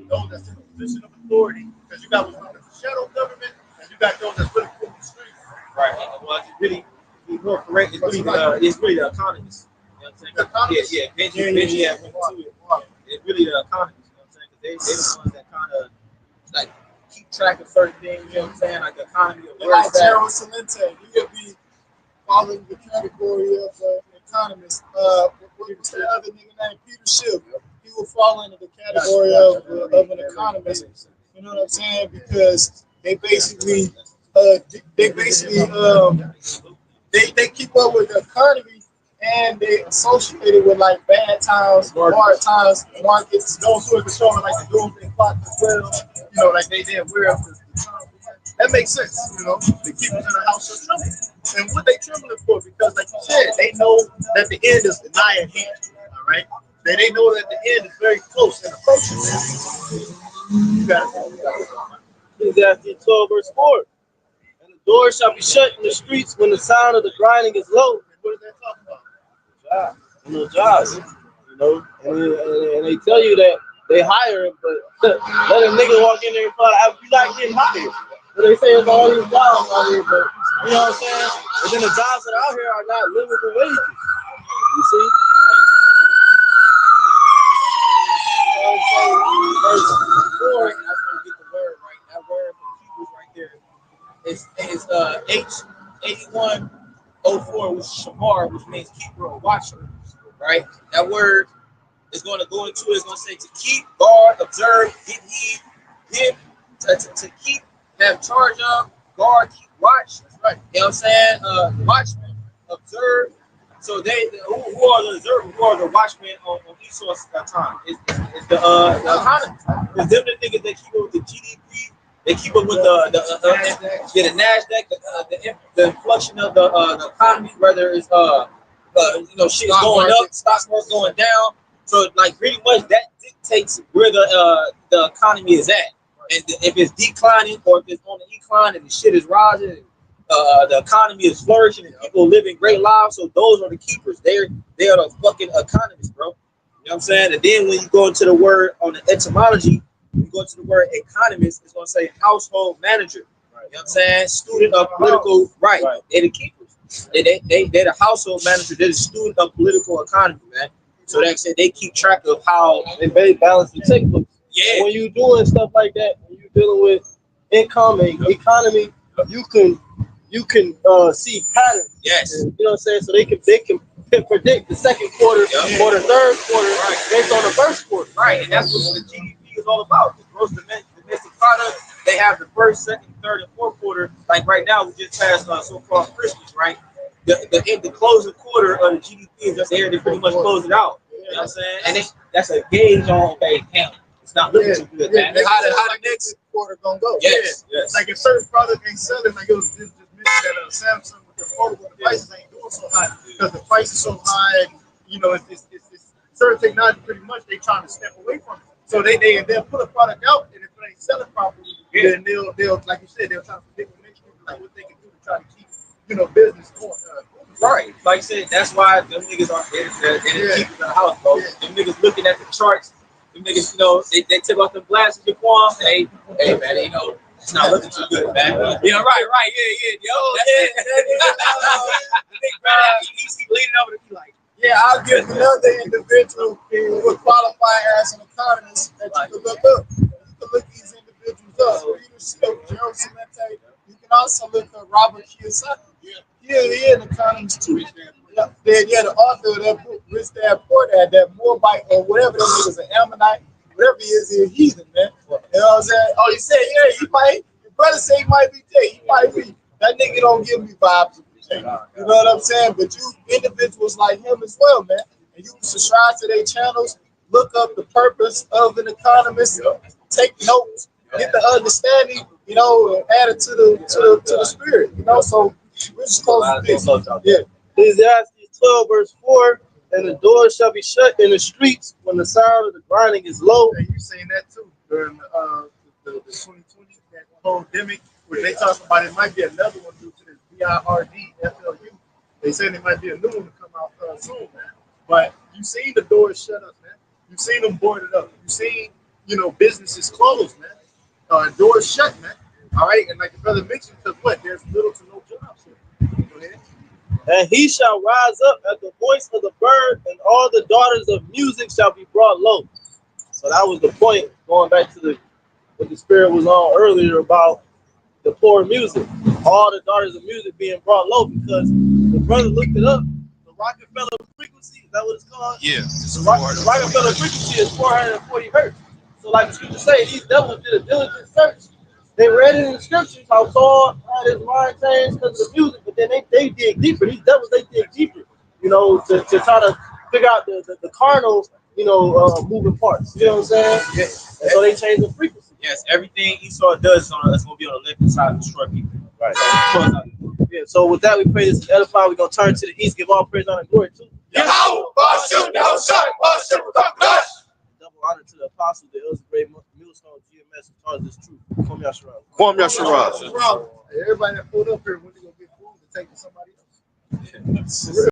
those that's in a position of authority, because you got what's known as the shadow government, and you got those that's really putting the streets. Right. Well, it's really, be more correct, it's really the economists. You know what I'm saying? The economists? Yeah, Benji had went to it. It's really the economists, you know what I'm saying? Because they're the ones that kind of like keep track of certain things, you know what I'm saying? Like the economy of Like Gerald Salente, you could be following the category of economist. What's the other nigga named Peter Schiff? He will fall into the category of an economist. You know what I'm saying? Because they basically they keep up with the economy, and they associate it with like bad times, hard times, markets. Those who are controlling like the doomsday clock as well, you know, like they're aware of the time. That makes sense, you know. The keepers in the house are trembling. And what they trembling for? Because, like you said, they know that the end is nigh at hand. All right? They know that the end is very close and approaching. You got it. Ecclesiastes 12 verse 4. And the door shall be shut in the streets when the sound of the grinding is low. What is that talking about? No jobs, you know, and they tell you that they hire him, but let a nigga walk in there and thought, you're not getting hired. But they say it's all these jobs out here, but you know what I'm saying? And then the jobs that are out here are not livable wages. You see? Verse 4, I just want to get the word right. That word for keepers right there is H8104, which is Shamar, which means keeper or watcher, right? That word is going to go into it. It's going to say to keep, guard, observe, get heed, give, to keep, have charge of, guard, keep watch. That's right. You know what I'm saying? Watchmen, observe. So who are the observers? Who are the watchmen on Esau's time? It's the economy. It's them the niggas that keep up with the GDP. They keep up with the NASDAQ, the inflation of the economy, whether it's shit going up, stock market going down. So like pretty much that dictates where the economy is at. And if it's declining or if it's on the decline and the shit is rising, the economy is flourishing and people living great lives. So those are the keepers. They are the fucking economists, bro. You know what I'm saying? And then when you go into the word on the etymology, you go to the word economist, it's gonna say household manager. You know what I'm saying? Student of political right. They're the keepers. They're the household manager. They're the student of political economy, man. So that said, they keep track of how they balance the checkbooks. Yeah. When you're doing stuff like that, when you're dealing with income and economy, you can see patterns. Yes. And, you know what I'm saying? So they can predict the second quarter or the third quarter based on the first quarter. Right. And that's what the GDP is all about. The gross domestic product. They have the first, second, third, and fourth quarter. Like right now, we just passed so-called Christmas, right? The closing quarter of the GDP is just there. They pretty much close it out. You know what I'm saying? And that's a gauge on count. It's not looking too good, man. How the next quarter gonna go? Yes. Like if certain products ain't selling, like it was just mentioned that Samsung with the affordable devices ain't doing so high because the price is so high. And, you know, it's certain technology pretty much they trying to step away from it. So they'll put a product out, and if it ain't selling properly, then they'll like you said, they'll try to predict the next people like what they can do to try to keep business going. Right. Like I said, that's why them niggas are keep in the house, bro. Them niggas looking at the charts. Them niggas, they tip off them glasses, your form. Hey, man, it's not looking too good, man. Yeah, right. Yeah. Yo, that's it. The big brother, he's leaning over to me like, Yeah, I'll give another individual who would qualify as an economist that you can look up. You can look these individuals up. Peter Schiff, Gerald Clemente. You can also look up Robert Kiyosaki. He an economist too. The author of that book, Rich Dad Poor Dad, that Moabite or whatever that nigga's an Ammonite, whatever he is, he's a heathen, man. You know what I'm saying? Oh, you said, yeah, he might. Your brother say he might be dead. He might be. That nigga don't give me vibes. You know what I'm saying? But you individuals like him as well, man. And you can subscribe to their channels, look up the purpose of an economist, take notes, get the understanding, and add it to the spirit, So we're just supposed to be. Ecclesiastes 12 verse 4, and the doors shall be shut in the streets when the sound of the grinding is low. And you seen that too during the 2020 that whole demic, where they talk about it might be another one due to this BIRD FLU. They say there might be a new one to come out soon, man. But you seen the doors shut up, man. You seen them boarded up. You seen businesses closed, man. Doors shut, man. All right, and like the brother mentioned, because there's little to no jobs here. Go ahead. And he shall rise up at the voice of the bird, and all the daughters of music shall be brought low. So that was the point, going back to what the spirit was on earlier about the poor music. All the daughters of music being brought low because the brother looked it up. The Rockefeller frequency, is that what it's called? Yeah. The Rockefeller frequency is 440 hertz. So like the scripture say, these devils did a diligent search. They read it in the scriptures how Saul had his mind changed because of the music, but then they dig deeper. These devils, they dig deeper, to try to figure out the carnal, moving parts. You know what I'm saying? yes. And so they change the frequency. Yes, everything Esau does is going to be on the left side to destroy people. Right. Yeah. So with that, we pray this is edified. We're going to turn to the east, give all praise, honor, and glory to Double honor to the apostle, the elders, great millstone, GMS, who taught us this truth. Kwame Yasharaz. Everybody that pulled up here, when they gonna get food to take to somebody else?